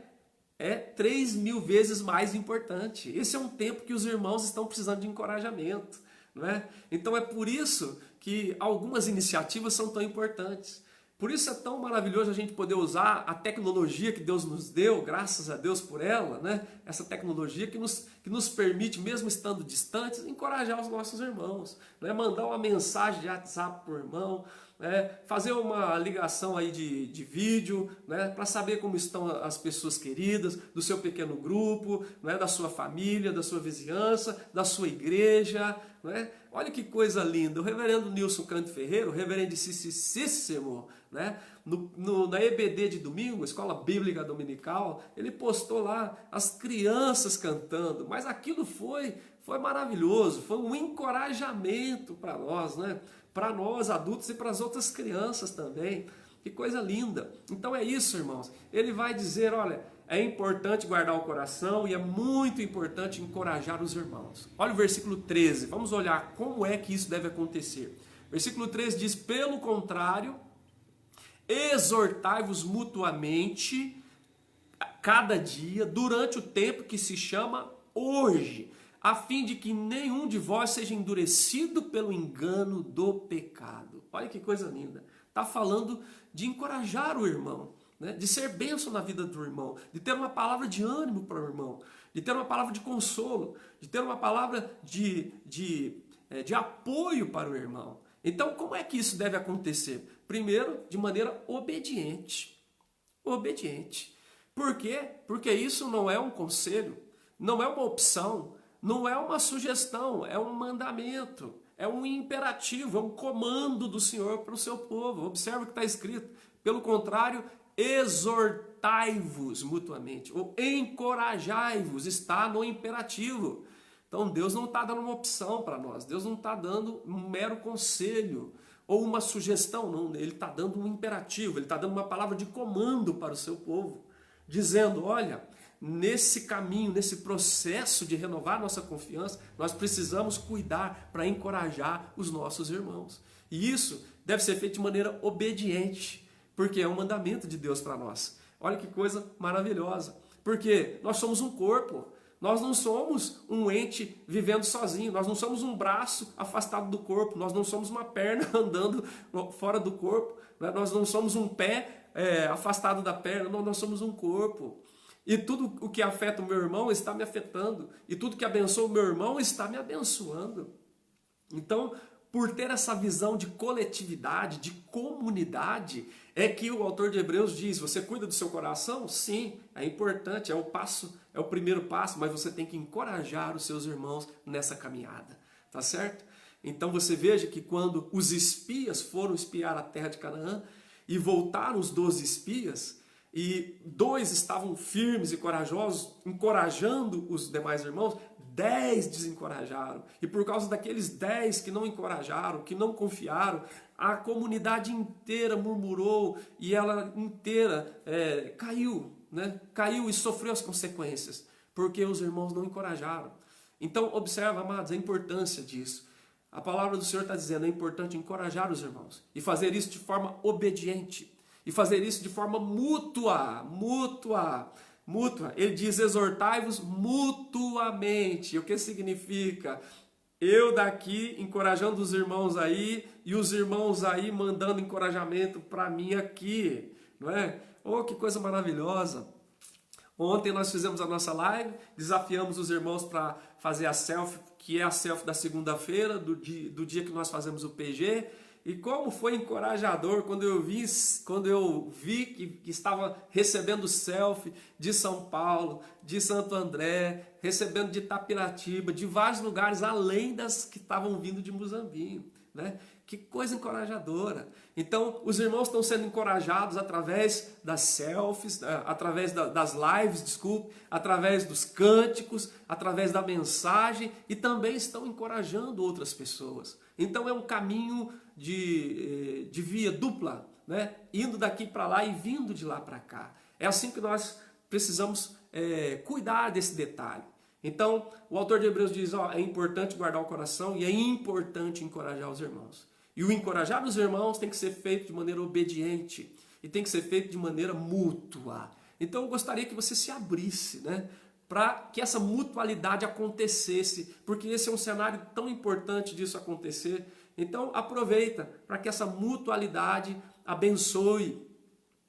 3.000 vezes mais importante. Esse é um tempo que os irmãos estão precisando de encorajamento, não é? Então é por isso que algumas iniciativas são tão importantes. Por isso é tão maravilhoso a gente poder usar a tecnologia que Deus nos deu, graças a Deus por ela, né? Essa tecnologia que nos permite, mesmo estando distantes, encorajar os nossos irmãos, né? Mandar uma mensagem de WhatsApp para o irmão, fazer uma ligação aí de vídeo, né, para saber como estão as pessoas queridas do seu pequeno grupo, né, da sua família, da sua vizinhança, da sua igreja, né? Olha que coisa linda. O reverendo Nilson Canto Ferreira, o reverendíssimo, né, na EBD de domingo, Escola Bíblica Dominical, ele postou lá as crianças cantando, mas aquilo foi maravilhoso, foi um encorajamento para nós, né? Para nós adultos e para as outras crianças também. Que coisa linda. Então é isso, irmãos. Ele vai dizer, olha, é importante guardar o coração e é muito importante encorajar os irmãos. Olha o versículo 13. Vamos olhar como é que isso deve acontecer. Versículo 13 diz, pelo contrário, exortai-vos mutuamente cada dia, durante o tempo que se chama hoje, a fim de que nenhum de vós seja endurecido pelo engano do pecado. Olha que coisa linda. Está falando de encorajar o irmão, né? De ser bênção na vida do irmão, de ter uma palavra de ânimo para o irmão, de ter uma palavra de consolo, de ter uma palavra de apoio para o irmão. Então, como é que isso deve acontecer? Primeiro, de maneira obediente. Obediente. Por quê? Porque isso não é um conselho, não é uma opção, não é uma sugestão, é um mandamento, é um imperativo, é um comando do Senhor para o seu povo. Observa o que está escrito. Pelo contrário, exortai-vos mutuamente, ou encorajai-vos, está no imperativo. Então Deus não está dando uma opção para nós, Deus não está dando um mero conselho ou uma sugestão, não, Ele está dando um imperativo, Ele está dando uma palavra de comando para o seu povo, dizendo, olha, nesse caminho, nesse processo de renovar nossa confiança, nós precisamos cuidar para encorajar os nossos irmãos. E isso deve ser feito de maneira obediente, porque é um mandamento de Deus para nós. Olha que coisa maravilhosa, porque nós somos um corpo, nós não somos um ente vivendo sozinho, nós não somos um braço afastado do corpo, nós não somos uma perna andando fora do corpo, né? Nós não somos um pé afastado da perna, não, nós somos um corpo. E tudo o que afeta o meu irmão está me afetando. E tudo que abençoa o meu irmão está me abençoando. Então, por ter essa visão de coletividade, de comunidade, é que o autor de Hebreus diz, você cuida do seu coração? Sim, é importante, é o primeiro passo, mas você tem que encorajar os seus irmãos nessa caminhada. Tá certo? Então você veja que quando os espias foram espiar a terra de Canaã e voltaram os 12 espias, e 2 estavam firmes e corajosos, encorajando os demais irmãos, 10 desencorajaram. E por causa daqueles 10 que não encorajaram, que não confiaram, a comunidade inteira murmurou e ela inteira caiu, né? Caiu e sofreu as consequências, porque os irmãos não encorajaram. Então observa, amados, a importância disso. A palavra do Senhor está dizendo, é importante encorajar os irmãos e fazer isso de forma obediente. E fazer isso de forma mútua. Ele diz, exortai-vos mutuamente. O que significa? Eu daqui encorajando os irmãos aí e os irmãos aí mandando encorajamento para mim aqui. Não é? Oh, que coisa maravilhosa. Ontem nós fizemos a nossa live, desafiamos os irmãos para fazer a selfie, que é a selfie da segunda-feira, do dia que nós fazemos o PG. E como foi encorajador quando eu vi que estava recebendo selfie de São Paulo, de Santo André, recebendo de Itapiratiba, de vários lugares além das que estavam vindo de Muzambinho, né? Que coisa encorajadora. Então, os irmãos estão sendo encorajados através das selfies, através das lives, desculpe, através dos cânticos, através da mensagem, e também estão encorajando outras pessoas. Então, é um caminho de via dupla, né? Indo daqui para lá e vindo de lá para cá. É assim que nós precisamos cuidar desse detalhe. Então, o autor de Hebreus diz, é importante guardar o coração e é importante encorajar os irmãos. E o encorajar os irmãos tem que ser feito de maneira obediente e tem que ser feito de maneira mútua. Então, eu gostaria que você se abrisse, né, para que essa mutualidade acontecesse, porque esse é um cenário tão importante disso acontecer. Então, aproveita para que essa mutualidade abençoe,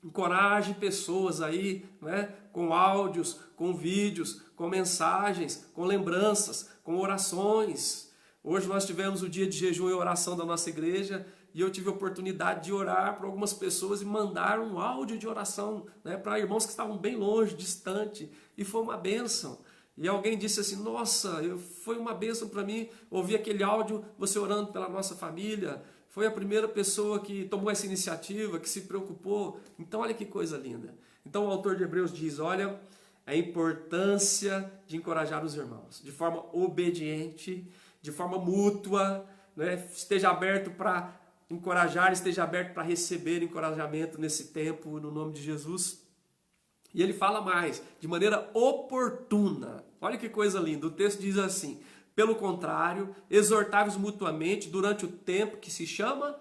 encoraje pessoas aí, né, com áudios, com vídeos, com mensagens, com lembranças, com orações. Hoje nós tivemos o dia de jejum e oração da nossa igreja e eu tive a oportunidade de orar para algumas pessoas e mandar um áudio de oração, né, para irmãos que estavam bem longe, distante, e foi uma bênção. E alguém disse assim, nossa, foi uma bênção para mim ouvir aquele áudio, você orando pela nossa família. Foi a primeira pessoa que tomou essa iniciativa, que se preocupou. Então olha que coisa linda. Então o autor de Hebreus diz, olha, a importância de encorajar os irmãos, de forma obediente, de forma mútua, né? Esteja aberto para encorajar, esteja aberto para receber encorajamento nesse tempo, no nome de Jesus. E ele fala mais, de maneira oportuna. Olha que coisa linda, o texto diz assim, pelo contrário, exortai-vos mutuamente durante o tempo que se chama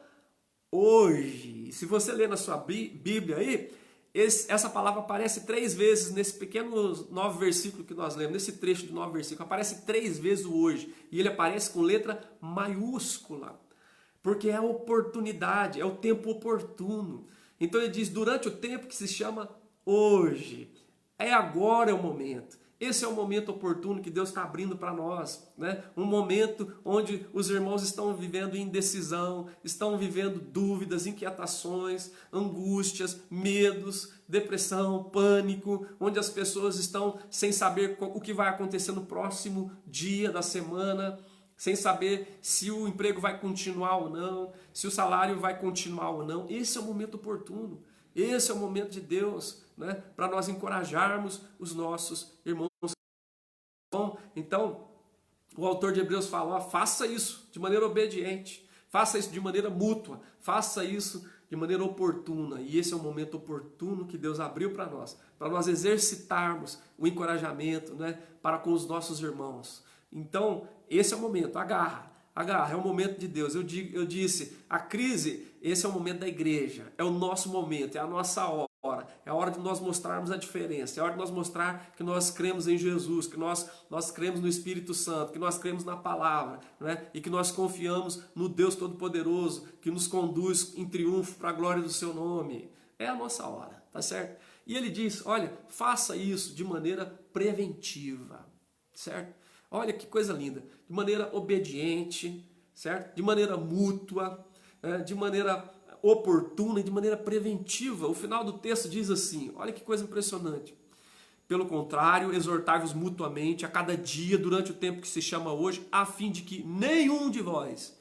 hoje. Se você ler na sua Bíblia aí, essa palavra aparece 3 vezes nesse pequeno 9 versículos que nós lemos, nesse trecho de 9 versículos, aparece 3 vezes o hoje, e ele aparece com letra maiúscula, porque é a oportunidade, é o tempo oportuno. Então ele diz, durante o tempo que se chama hoje, agora é o momento. Esse é o momento oportuno que Deus está abrindo para nós, né? Um momento onde os irmãos estão vivendo indecisão, estão vivendo dúvidas, inquietações, angústias, medos, depressão, pânico, onde as pessoas estão sem saber o que vai acontecer no próximo dia da semana, sem saber se o emprego vai continuar ou não, se o salário vai continuar ou não. Esse é o momento oportuno. Esse é o momento de Deus, né, para nós encorajarmos os nossos irmãos. Então, o autor de Hebreus fala, faça isso de maneira obediente, faça isso de maneira mútua, faça isso de maneira oportuna. E esse é o momento oportuno que Deus abriu para nós exercitarmos o encorajamento, né, para com os nossos irmãos. Então, esse é o momento, agarra, é o momento de Deus. Eu disse, a crise, esse é o momento da igreja, é o nosso momento, é a nossa hora. É a hora de nós mostrarmos a diferença, é a hora de nós mostrar que nós cremos em Jesus, que nós cremos no Espírito Santo, que nós cremos na palavra, né? E que nós confiamos no Deus Todo-Poderoso, que nos conduz em triunfo para a glória do seu nome. É a nossa hora, tá certo? E ele diz, olha, faça isso de maneira preventiva, certo? Olha que coisa linda, de maneira obediente, certo? De maneira mútua, de maneira oportuna e de maneira preventiva. O final do texto diz assim, olha que coisa impressionante. Pelo contrário, exortai-vos mutuamente a cada dia durante o tempo que se chama hoje, a fim de que nenhum de vós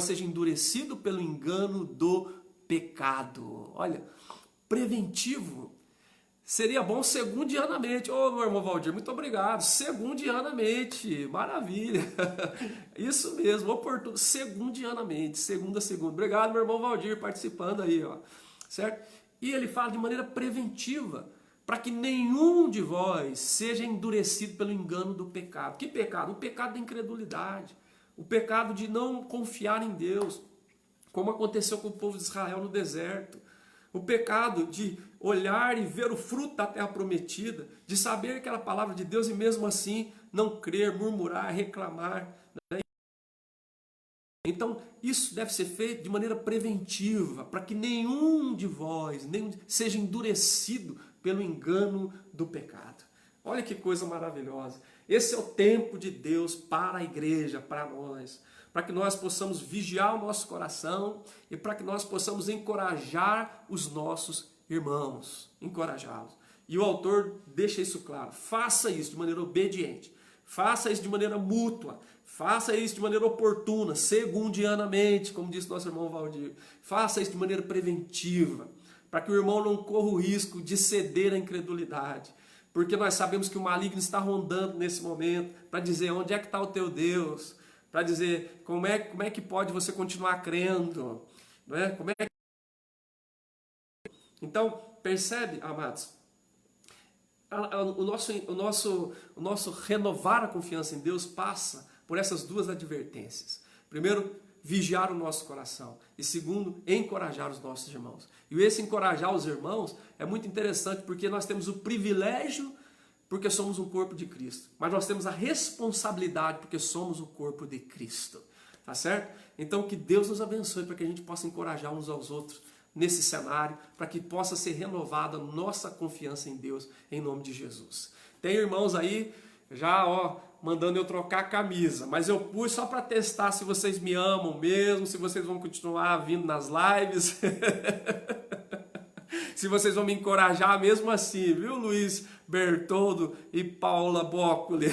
seja endurecido pelo engano do pecado. Olha, preventivo. Seria bom segundianamente. Ô, meu irmão Valdir, muito obrigado. Segundianamente. Maravilha. Isso mesmo, oportuno. Segundianamente. Segunda a segunda. Obrigado, meu irmão Valdir, participando aí, ó. Certo? E ele fala de maneira preventiva, para que nenhum de vós seja endurecido pelo engano do pecado. Que pecado? O pecado da incredulidade. O pecado de não confiar em Deus, como aconteceu com o povo de Israel no deserto. O pecado de olhar e ver o fruto da terra prometida, de saber que era a palavra de Deus e mesmo assim não crer, murmurar, reclamar, né? Então, isso deve ser feito de maneira preventiva, para que nenhum de vós seja endurecido pelo engano do pecado. Olha que coisa maravilhosa. Esse é o tempo de Deus para a igreja, para nós. Para que nós possamos vigiar o nosso coração e para que nós possamos encorajar os nossos irmãos. Encorajá-los. E o autor deixa isso claro. Faça isso de maneira obediente. Faça isso de maneira mútua. Faça isso de maneira oportuna, segundianamente, como disse nosso irmão Valdir. Faça isso de maneira preventiva, para que o irmão não corra o risco de ceder à incredulidade. Porque nós sabemos que o maligno está rondando nesse momento para dizer onde é que está o teu Deus, para dizer como é que pode você continuar crendo, não é? Então, percebe, amados? O nosso renovar a confiança em Deus passa por essas duas advertências. Primeiro, vigiar o nosso coração. E segundo, encorajar os nossos irmãos. E esse encorajar os irmãos é muito interessante porque nós temos o privilégio porque somos um corpo de Cristo. Mas nós temos a responsabilidade porque somos o corpo de Cristo. Tá certo? Então que Deus nos abençoe para que a gente possa encorajar uns aos outros nesse cenário, para que possa ser renovada a nossa confiança em Deus, em nome de Jesus. Tem irmãos aí já mandando eu trocar a camisa, mas eu pus só para testar se vocês me amam mesmo, se vocês vão continuar vindo nas lives, se vocês vão me encorajar mesmo assim, viu, Luiz Bertoldo e Paula Boccoli?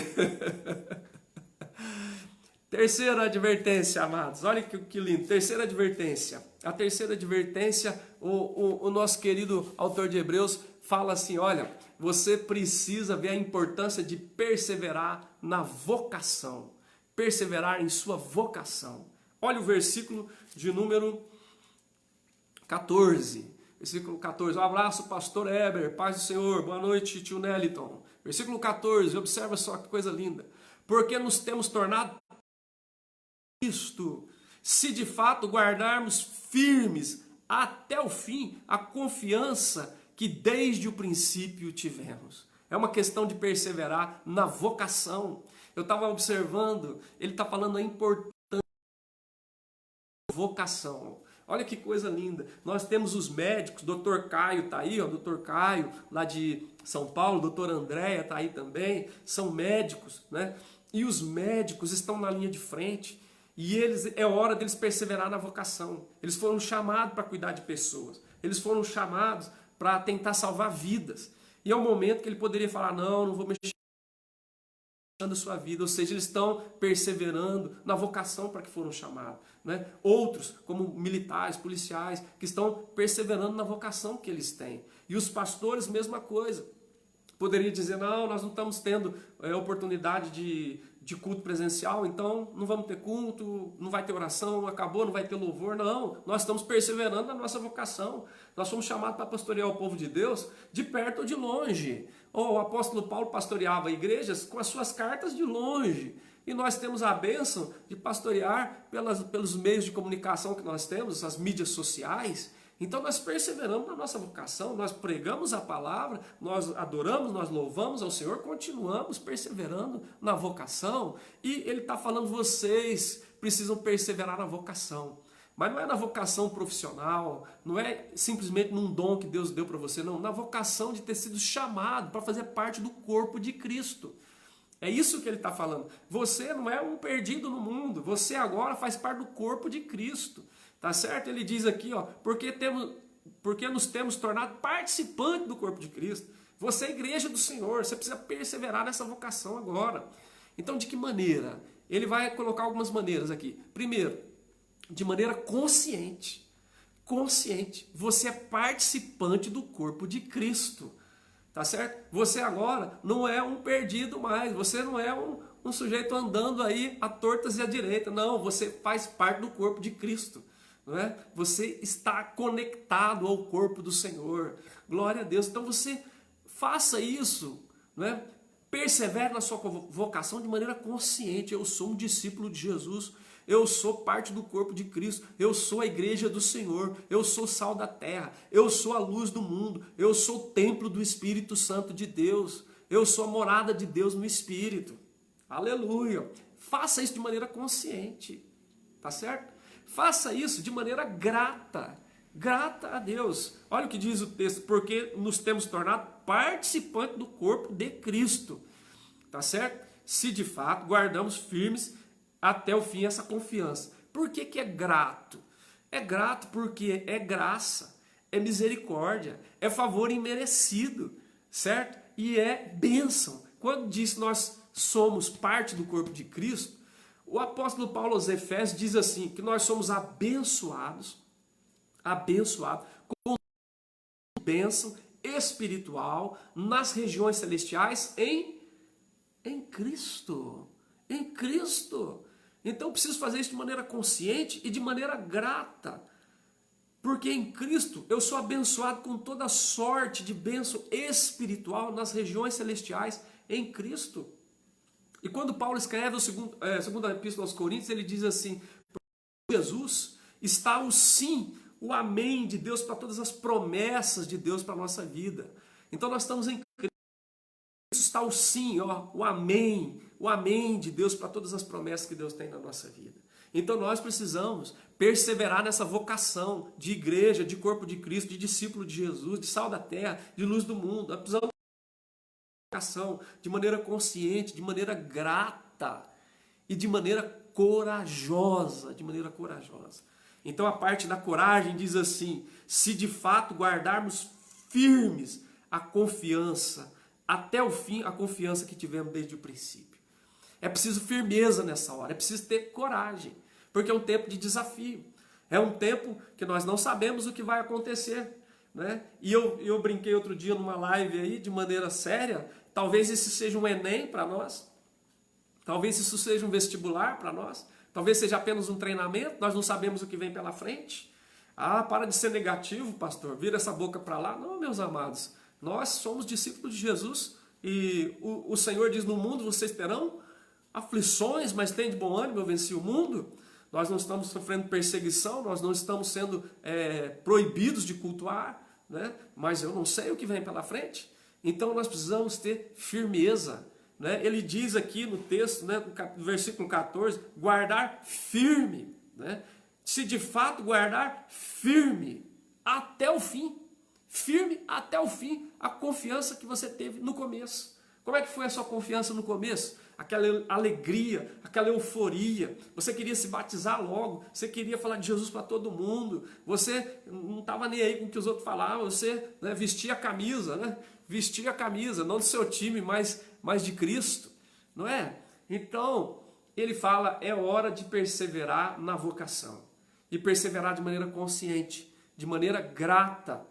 Terceira advertência, amados, olha que lindo, terceira advertência. A terceira advertência, o nosso querido autor de Hebreus fala assim, olha, você precisa ver a importância de perseverar na vocação, perseverar em sua vocação. Olha o versículo de número 14, versículo 14, um abraço pastor Eber, paz do Senhor, boa noite tio Neliton. Versículo 14, observa só que coisa linda, porque nos temos tornado Cristo, se de fato guardarmos firmes até o fim a confiança que desde o princípio tivemos. É uma questão de perseverar na vocação. Eu estava observando, ele está falando a importância da vocação. Olha que coisa linda. Nós temos os médicos, Dr. Caio está aí, Dr. Caio, lá de São Paulo, Dr. Andréia está aí também, são médicos, né? E os médicos estão na linha de frente. E é hora deles perseverar na vocação. Eles foram chamados para cuidar de pessoas. Eles foram chamados para tentar salvar vidas. E é um momento que ele poderia falar, não vou mexer na sua vida. Ou seja, eles estão perseverando na vocação para que foram chamados. Né? Outros, como militares, policiais, que estão perseverando na vocação que eles têm. E os pastores, mesma coisa. Poderia dizer, não, nós não estamos tendo oportunidade de culto presencial, então não vamos ter culto, não vai ter oração, acabou, não vai ter louvor. Não, nós estamos perseverando na nossa vocação. Nós fomos chamados para pastorear o povo de Deus de perto ou de longe. O apóstolo Paulo pastoreava igrejas com as suas cartas de longe. E nós temos a bênção de pastorear pelos meios de comunicação que nós temos, as mídias sociais. Então nós perseveramos na nossa vocação, nós pregamos a palavra, nós adoramos, nós louvamos ao Senhor, continuamos perseverando na vocação. E ele está falando, vocês precisam perseverar na vocação. Mas não é na vocação profissional, não é simplesmente num dom que Deus deu para você, não. Na vocação de ter sido chamado para fazer parte do corpo de Cristo. É isso que ele está falando. Você não é um perdido no mundo, você agora faz parte do corpo de Cristo. Tá certo? Ele diz aqui, porque nos temos tornado participantes do corpo de Cristo. Você é a igreja do Senhor, você precisa perseverar nessa vocação agora. Então, de que maneira? Ele vai colocar algumas maneiras aqui. Primeiro, de maneira consciente. Consciente. Você é participante do corpo de Cristo. Tá certo? Você agora não é um perdido mais, você não é um sujeito andando aí a tortas e à direita. Não, você faz parte do corpo de Cristo. Não é? Você está conectado ao corpo do Senhor. Glória a Deus. Então você faça isso, não é? Persevere na sua vocação de maneira consciente. Eu sou um discípulo de Jesus. Eu sou parte do corpo de Cristo. Eu sou a igreja do Senhor. Eu sou o sal da terra. Eu sou a luz do mundo. Eu sou o templo do Espírito Santo de Deus. Eu sou a morada de Deus no Espírito. Aleluia. Faça isso de maneira consciente. tá certo? Faça isso de maneira grata, grata a Deus. Olha o que diz o texto, porque nos temos tornado participantes do corpo de Cristo, tá certo? Se de fato guardamos firmes até o fim essa confiança. Por que que é grato? É grato porque é graça, é misericórdia, é favor imerecido, certo? E é bênção. Quando diz que nós somos parte do corpo de Cristo, o apóstolo Paulo aos Efésios diz assim, que nós somos abençoados com bênção espiritual nas regiões celestiais em Cristo. Em Cristo. Então eu preciso fazer isso de maneira consciente e de maneira grata. Porque em Cristo eu sou abençoado com toda sorte de bênção espiritual nas regiões celestiais em Cristo. E quando Paulo escreve a segunda epístola aos Coríntios, ele diz assim, Jesus está o sim, o amém de Deus para todas as promessas de Deus para a nossa vida. Então nós estamos em Cristo, está o sim, ó, o amém de Deus para todas as promessas que Deus tem na nossa vida. Então nós precisamos perseverar nessa vocação de igreja, de corpo de Cristo, de discípulo de Jesus, de sal da terra, de luz do mundo. Nós precisamos de maneira consciente, de maneira grata e de maneira corajosa, Então a parte da coragem diz assim, se de fato guardarmos firmes a confiança, até o fim, a confiança que tivemos desde o princípio. É preciso firmeza nessa hora, é preciso ter coragem, porque é um tempo de desafio, é um tempo que nós não sabemos o que vai acontecer, né? E eu brinquei outro dia numa live aí, de maneira séria, talvez isso seja um Enem para nós, talvez isso seja um vestibular para nós, talvez seja apenas um treinamento, nós não sabemos o que vem pela frente. Ah, para de ser negativo, pastor, vira essa boca para lá. Não, meus amados, nós somos discípulos de Jesus e o Senhor diz, no mundo vocês terão aflições, mas tem de bom ânimo, eu venci o mundo. Nós não estamos sofrendo perseguição, nós não estamos sendo proibidos de cultuar, né? Mas eu não sei o que vem pela frente. Então nós precisamos ter firmeza, né? Ele diz aqui no texto, né, no versículo 14, guardar firme, né? Se de fato guardar firme até o fim, a confiança que você teve no começo. Como é que foi a sua confiança no começo? Aquela alegria, aquela euforia, você queria se batizar logo, você queria falar de Jesus para todo mundo, você não estava nem aí com o que os outros falavam, você, né, vestia a camisa, né? Vestia a camisa, não do seu time, mas de Cristo, não é? Então, ele fala, é hora de perseverar na vocação, e perseverar de maneira consciente, de maneira grata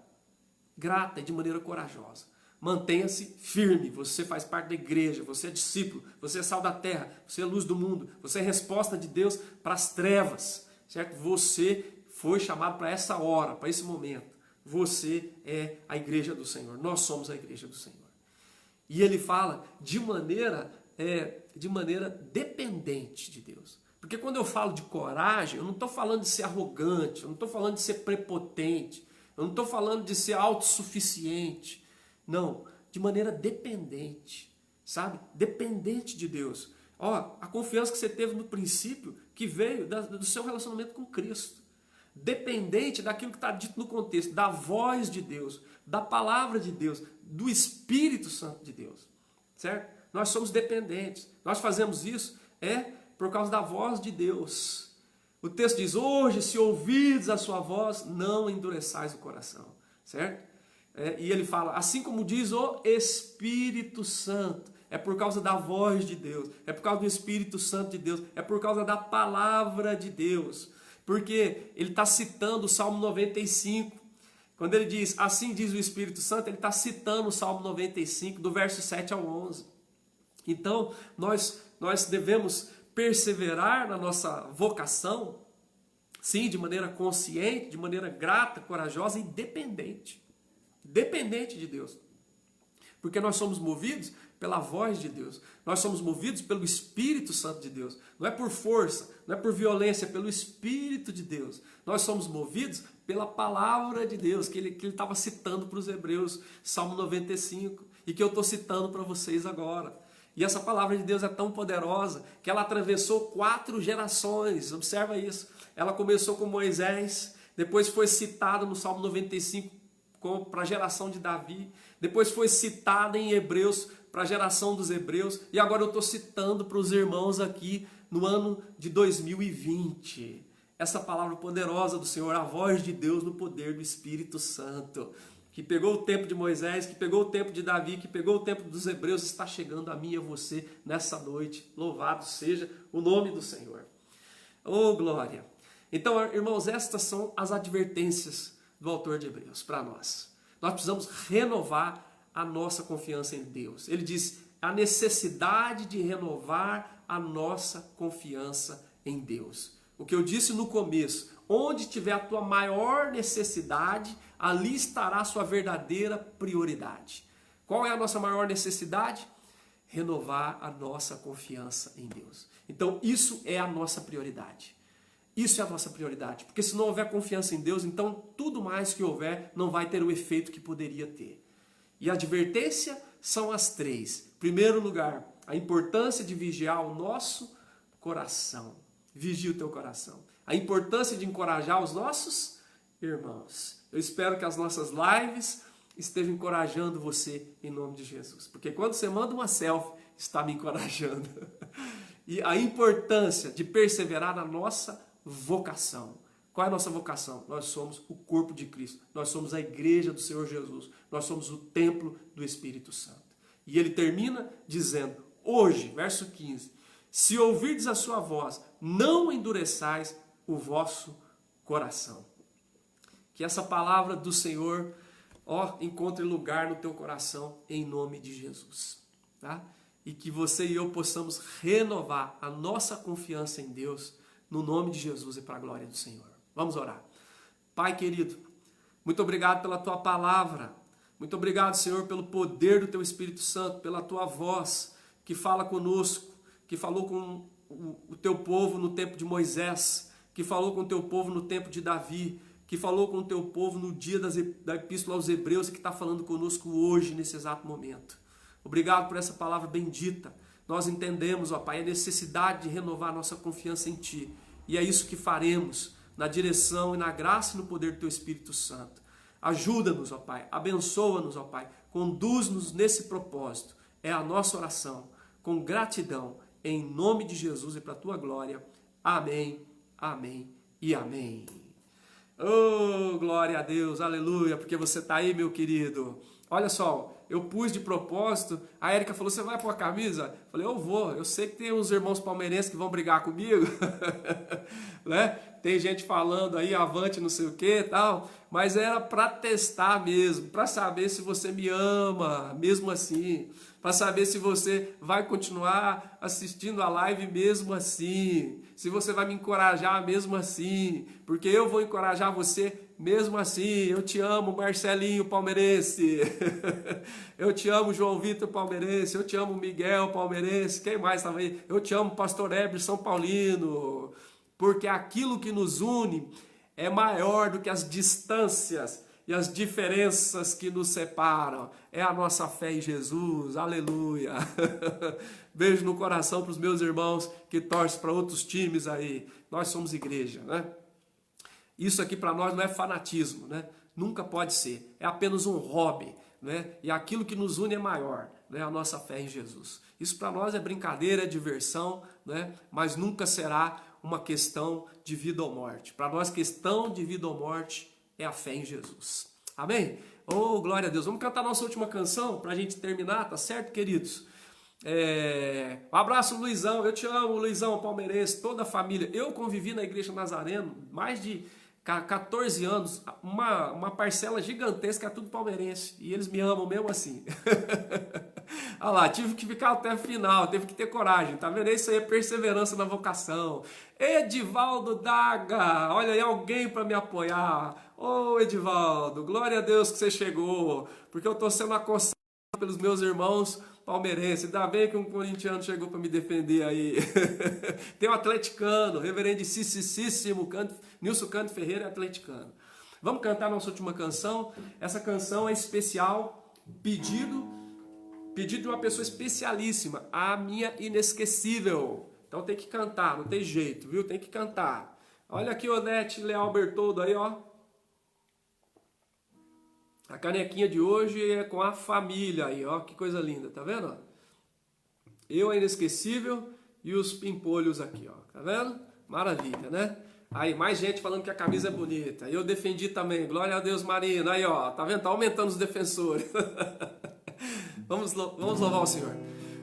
e de maneira corajosa. Mantenha-se firme, você faz parte da igreja, você é discípulo, você é sal da terra, você é luz do mundo, você é resposta de Deus para as trevas, certo? Você foi chamado para essa hora, para esse momento. Você é a igreja do Senhor, nós somos a igreja do Senhor. E ele fala de maneira dependente de Deus. Porque quando eu falo de coragem, eu não estou falando de ser arrogante, eu não estou falando de ser prepotente, eu não estou falando de ser autossuficiente. Não, de maneira dependente, sabe? Dependente de Deus. Ó, a confiança que você teve no princípio, que veio do seu relacionamento com Cristo. Dependente daquilo que está dito no contexto, da voz de Deus, da palavra de Deus, do Espírito Santo de Deus, certo? Nós somos dependentes, nós fazemos isso por causa da voz de Deus. O texto diz, hoje se ouvides a sua voz, não endureçais o coração, certo? E ele fala, assim como diz o Espírito Santo, é por causa da voz de Deus, é por causa do Espírito Santo de Deus, é por causa da palavra de Deus. Porque ele está citando o Salmo 95. Quando ele diz, assim diz o Espírito Santo, ele está citando o Salmo 95, do verso 7 ao 11. Então, nós devemos perseverar na nossa vocação, sim, de maneira consciente, de maneira grata, corajosa e dependente. Dependente de Deus. Porque nós somos movidos pela voz de Deus. Nós somos movidos pelo Espírito Santo de Deus. Não é por força, não é por violência, é pelo Espírito de Deus. Nós somos movidos pela palavra de Deus, que ele estava citando para os hebreus, Salmo 95, e que eu estou citando para vocês agora. E essa palavra de Deus é tão poderosa que ela atravessou 4 gerações. Observa isso. Ela começou com Moisés, depois foi citada no Salmo 95 para a geração de Davi, depois foi citada em Hebreus para a geração dos hebreus, e agora eu estou citando para os irmãos aqui no ano de 2020. Essa palavra poderosa do Senhor, a voz de Deus no poder do Espírito Santo, que pegou o tempo de Moisés, que pegou o tempo de Davi, que pegou o tempo dos hebreus, está chegando a mim e a você nessa noite. Louvado seja o nome do Senhor. Oh, glória! Então, irmãos, estas são as advertências do autor de Hebreus para nós. Nós precisamos renovar a nossa confiança em Deus. Ele diz a necessidade de renovar a nossa confiança em Deus. O que eu disse no começo, onde tiver a tua maior necessidade, ali estará a sua verdadeira prioridade. Qual é a nossa maior necessidade? Renovar a nossa confiança em Deus. Então isso é a nossa prioridade. Isso é a nossa prioridade. Porque se não houver confiança em Deus, então tudo mais que houver não vai ter o efeito que poderia ter. E a advertência são as 3. Em primeiro lugar, a importância de vigiar o nosso coração. Vigie o teu coração. A importância de encorajar os nossos irmãos. Eu espero que as nossas lives estejam encorajando você em nome de Jesus. Porque quando você manda uma selfie, está me encorajando. E a importância de perseverar na nossa vocação. Qual é a nossa vocação? Nós somos o corpo de Cristo. Nós somos a igreja do Senhor Jesus. Nós somos o templo do Espírito Santo. E ele termina dizendo, hoje, verso 15, se ouvirdes a sua voz, não endureçais o vosso coração. Que essa palavra do Senhor, encontre lugar no teu coração, em nome de Jesus. Tá? E que você e eu possamos renovar a nossa confiança em Deus, no nome de Jesus e para a glória do Senhor. Vamos orar. Pai querido, muito obrigado pela tua palavra. Muito obrigado, Senhor, pelo poder do teu Espírito Santo, pela tua voz que fala conosco, que falou com o teu povo no tempo de Moisés, que falou com o teu povo no tempo de Davi, que falou com o teu povo no dia da Epístola aos Hebreus e que está falando conosco hoje, nesse exato momento. Obrigado por essa palavra bendita. Nós entendemos, ó Pai, a necessidade de renovar a nossa confiança em Ti. E é isso que faremos na direção e na graça e no poder do Teu Espírito Santo. Ajuda-nos, ó Pai, abençoa-nos, ó Pai, conduz-nos nesse propósito. É a nossa oração, com gratidão, em nome de Jesus e para a Tua glória. Amém, amém e amém. Oh, glória a Deus, aleluia, porque você está aí, meu querido. Olha só, eu pus de propósito, a Érica falou, você vai pôr a camisa? Eu falei, eu vou, eu sei que tem uns irmãos palmeirenses que vão brigar comigo, né? Tem gente falando aí, avante não sei o que e tal, mas era para testar mesmo, para saber se você me ama, mesmo assim, para saber se você vai continuar assistindo a live mesmo assim, se você vai me encorajar mesmo assim, porque eu vou encorajar você mesmo assim. Eu te amo, Marcelinho palmeirense, eu te amo, João Vitor palmeirense, eu te amo, Miguel palmeirense, quem mais estava aí? Eu te amo, Pastor Heber São Paulino, porque aquilo que nos une é maior do que as distâncias e as diferenças que nos separam. É a nossa fé em Jesus, aleluia. Beijo no coração para os meus irmãos que torcem para outros times aí. Nós somos igreja, né? Isso aqui para nós não é fanatismo, né? Nunca pode ser. É apenas um hobby, né? E aquilo que nos une é maior, né? A nossa fé em Jesus. Isso para nós é brincadeira, é diversão, né? Mas nunca será uma questão de vida ou morte. Para nós, questão de vida ou morte é a fé em Jesus. Amém? Oh, glória a Deus. Vamos cantar nossa última canção para a gente terminar, tá certo, queridos? Um abraço, Luizão. Eu te amo, Luizão, palmeirense, toda a família. Eu convivi na Igreja Nazareno mais de 14 anos, uma parcela gigantesca, é tudo palmeirense. E eles me amam mesmo assim. Olha lá, tive que ficar até o final, teve que ter coragem, tá vendo? Isso aí é perseverança na vocação. Edivaldo Daga, olha aí, alguém para me apoiar. Ô Edivaldo, glória a Deus que você chegou, porque eu tô sendo acossado pelos meus irmãos palmeirenses. Ainda bem que um corintiano chegou para me defender aí. Tem um atleticano, reverendicíssimo Nilson Canto Ferreira é atleticano. Vamos cantar nossa última canção. Essa canção é especial, pedido Pedido de uma pessoa especialíssima, a minha inesquecível. Então tem que cantar, não tem jeito, viu? Tem que cantar. Olha aqui, Odete Leal Bertoldo aí, ó. A canequinha de hoje é com a família aí, ó. Que coisa linda, tá vendo? Eu, a inesquecível, e os pimpolhos aqui, ó. Tá vendo? Maravilha, né? Aí, mais gente falando que a camisa é bonita. Eu defendi também. Glória a Deus, Marina. Aí, ó. Tá vendo? Tá aumentando os defensores. Vamos louvar o Senhor.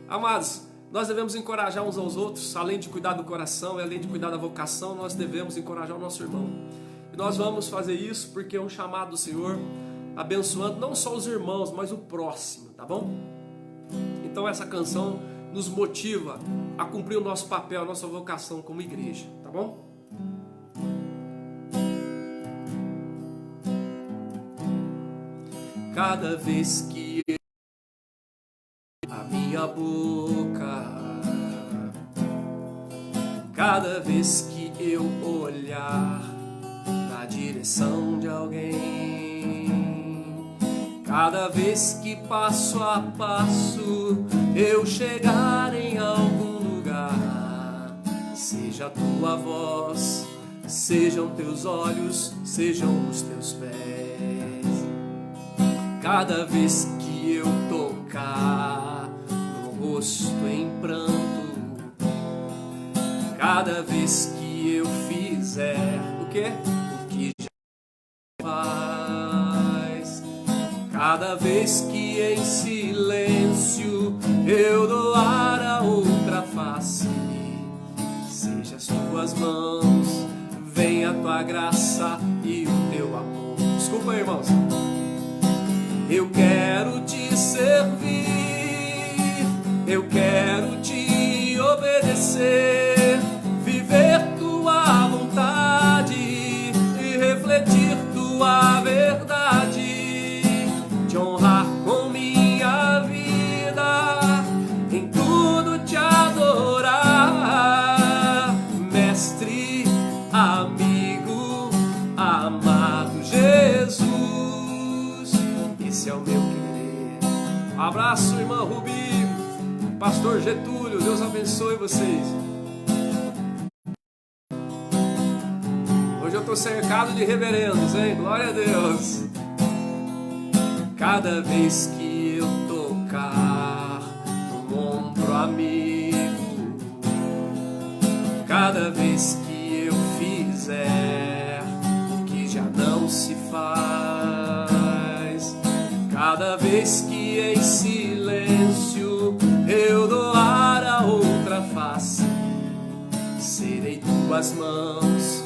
Amados, nós devemos encorajar uns aos outros. Além de cuidar do coração e além de cuidar da vocação, nós devemos encorajar o nosso irmão. E nós vamos fazer isso porque é um chamado do Senhor, abençoando não só os irmãos, mas o próximo, tá bom? Então essa canção nos motiva a cumprir o nosso papel, a nossa vocação como igreja, tá bom? Cada vez que a minha boca, cada vez que eu olhar na direção de alguém, cada vez que passo a passo eu chegar em algum lugar, seja a tua voz, sejam teus olhos, sejam os teus pés. Cada vez que eu tocar no rosto em pranto, cada vez que eu fizer o quê? O que já faz, cada vez que em silêncio eu doar a outra face, seja as tuas mãos, venha a tua graça e o teu amor. Desculpa aí, irmãos. Eu quero te servir, eu quero te obedecer, viver tua vontade e refletir tua verdade, te honrar com minha vida, em tudo te adorar, mestre, amigo, amado Jesus. Esse é o meu querer. Um abraço, irmã Rubi, pastor Getúlio, Deus abençoe vocês. Hoje eu estou cercado de reverendos, hein? Glória a Deus. Cada vez que eu tocar no ombro amigo, cada vez que eu fizer o que já não se faz, cada vez que em silêncio eu doar a outra face, serei tuas mãos,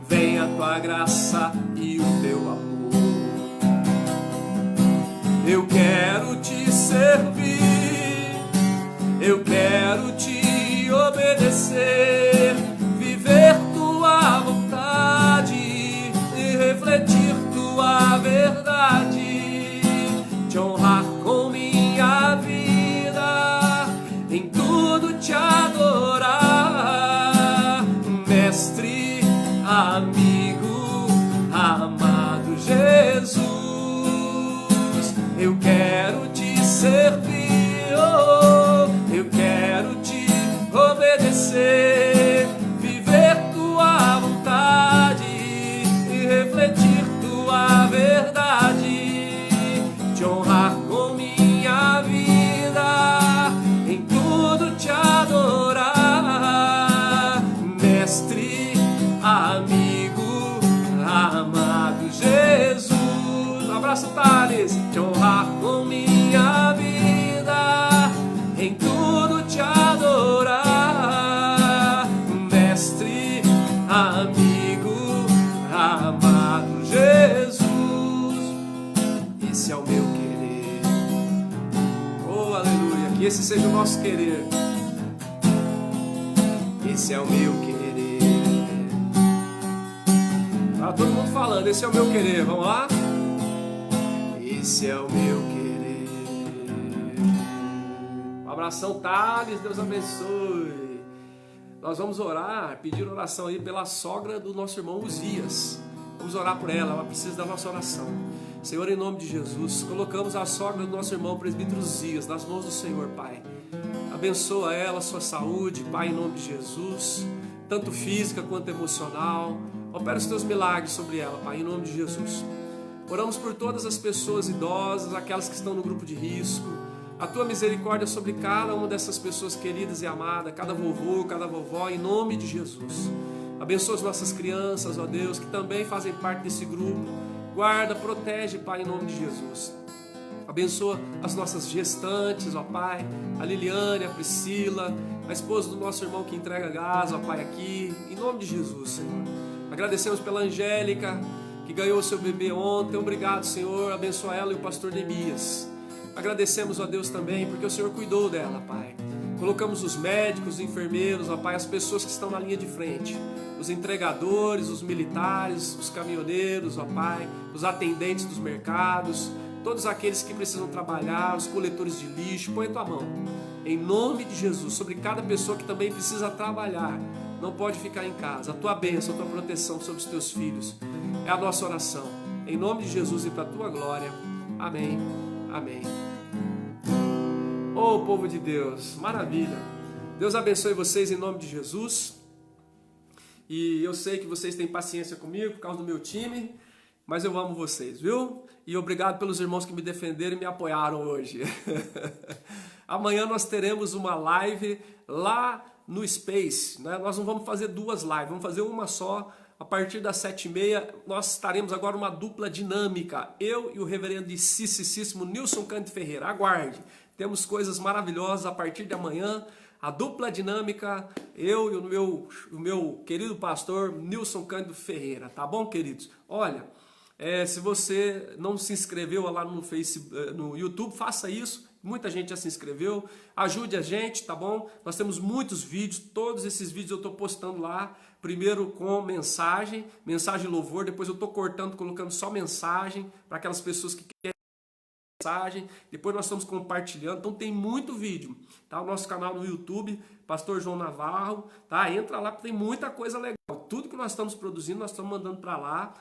venha a tua graça e o teu amor. Eu quero te servir, eu quero te obedecer, viver tua vontade e refletir tua verdade, te honrar com minha vida, em tudo te adorar, mestre, amigo, amado Jesus. Eu quero te servir, oh, eu quero te obedecer, viver tua vontade e refletir tua verdade, te honrar com minha vida, em tudo te adorar, mestre, amigo, amado Jesus. Um abraço, Thales. Te honrar com minha vida, em tudo te adorar, mestre, amigo, amado Jesus. Esse é o meu querer. Oh, aleluia. Que esse seja o nosso querer. Esse é o meu querer. Tá todo mundo falando, esse é o meu querer. Vamos lá? Esse é o meu querer. Um abração, Thales, Deus abençoe. Nós vamos orar, pedir oração aí pela sogra do nosso irmão Uzias. Vamos orar por ela, ela precisa da nossa oração. Senhor, em nome de Jesus, colocamos a sogra do nosso irmão presbítero Zias nas mãos do Senhor, Pai. Abençoa ela, sua saúde, Pai, em nome de Jesus, tanto física quanto emocional. Opera os teus milagres sobre ela, Pai, em nome de Jesus. Oramos por todas as pessoas idosas, aquelas que estão no grupo de risco. A tua misericórdia sobre cada uma dessas pessoas queridas e amadas, cada vovô, cada vovó, em nome de Jesus. Abençoa as nossas crianças, ó Deus, que também fazem parte desse grupo. Guarda, protege, Pai, em nome de Jesus. Abençoa as nossas gestantes, ó Pai, a Liliane, a Priscila, a esposa do nosso irmão que entrega gás, ó Pai, aqui, em nome de Jesus, Senhor. Agradecemos pela Angélica, que ganhou o seu bebê ontem. Obrigado, Senhor. Abençoa ela e o pastor Neemias. Agradecemos a Deus também, porque o Senhor cuidou dela, Pai. Colocamos os médicos, os enfermeiros, ó Pai, as pessoas que estão na linha de frente, os entregadores, os militares, os caminhoneiros, ó Pai, os atendentes dos mercados, todos aqueles que precisam trabalhar, os coletores de lixo. Põe a tua mão, em nome de Jesus, sobre cada pessoa que também precisa trabalhar, não pode ficar em casa. A tua bênção, a tua proteção sobre os teus filhos é a nossa oração, em nome de Jesus e para a tua glória. Amém, amém. Oh, povo de Deus, maravilha. Deus abençoe vocês em nome de Jesus. E eu sei que vocês têm paciência comigo por causa do meu time, mas eu amo vocês, viu? E obrigado pelos irmãos que me defenderam e me apoiaram hoje. Amanhã nós teremos uma live lá no Space, né? Nós não vamos fazer duas lives, vamos fazer uma só. A partir das 7h30, nós estaremos agora uma dupla dinâmica. Eu e o reverendíssimo Nilson Cândido Ferreira. Aguarde. Temos coisas maravilhosas a partir de amanhã. A dupla dinâmica, eu e o meu querido pastor Nilson Cândido Ferreira. Tá bom, queridos? Olha, se você não se inscreveu lá no YouTube, faça isso. Muita gente já se inscreveu. Ajude a gente, tá bom? Nós temos muitos vídeos. Todos esses vídeos eu estou postando lá. Primeiro com mensagem louvor. Depois eu estou cortando, colocando só mensagem para aquelas pessoas que querem mensagem. Depois nós estamos compartilhando. Então tem muito vídeo. Tá? O nosso canal no YouTube, Pastor João Navarro. Tá? Entra lá, tem muita coisa legal. Tudo que nós estamos produzindo, nós estamos mandando para lá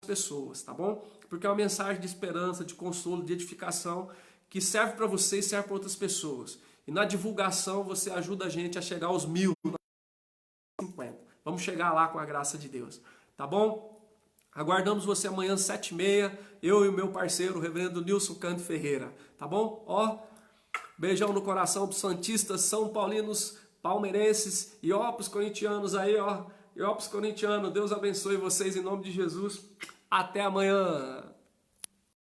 pessoas, tá bom? Porque é uma mensagem de esperança, de consolo, de edificação, que serve para você e serve para outras pessoas. E na divulgação você ajuda a gente a chegar aos 1000, 50. Vamos chegar lá com a graça de Deus, tá bom? Aguardamos você amanhã às 7h30, eu e o meu parceiro, o reverendo Nilson Cândido Ferreira, tá bom? Ó, beijão no coração para os santistas, são paulinos, palmeirenses e ó, para os corintianos aí, ó. E ó, para os corintianos, Deus abençoe vocês em nome de Jesus. Até amanhã.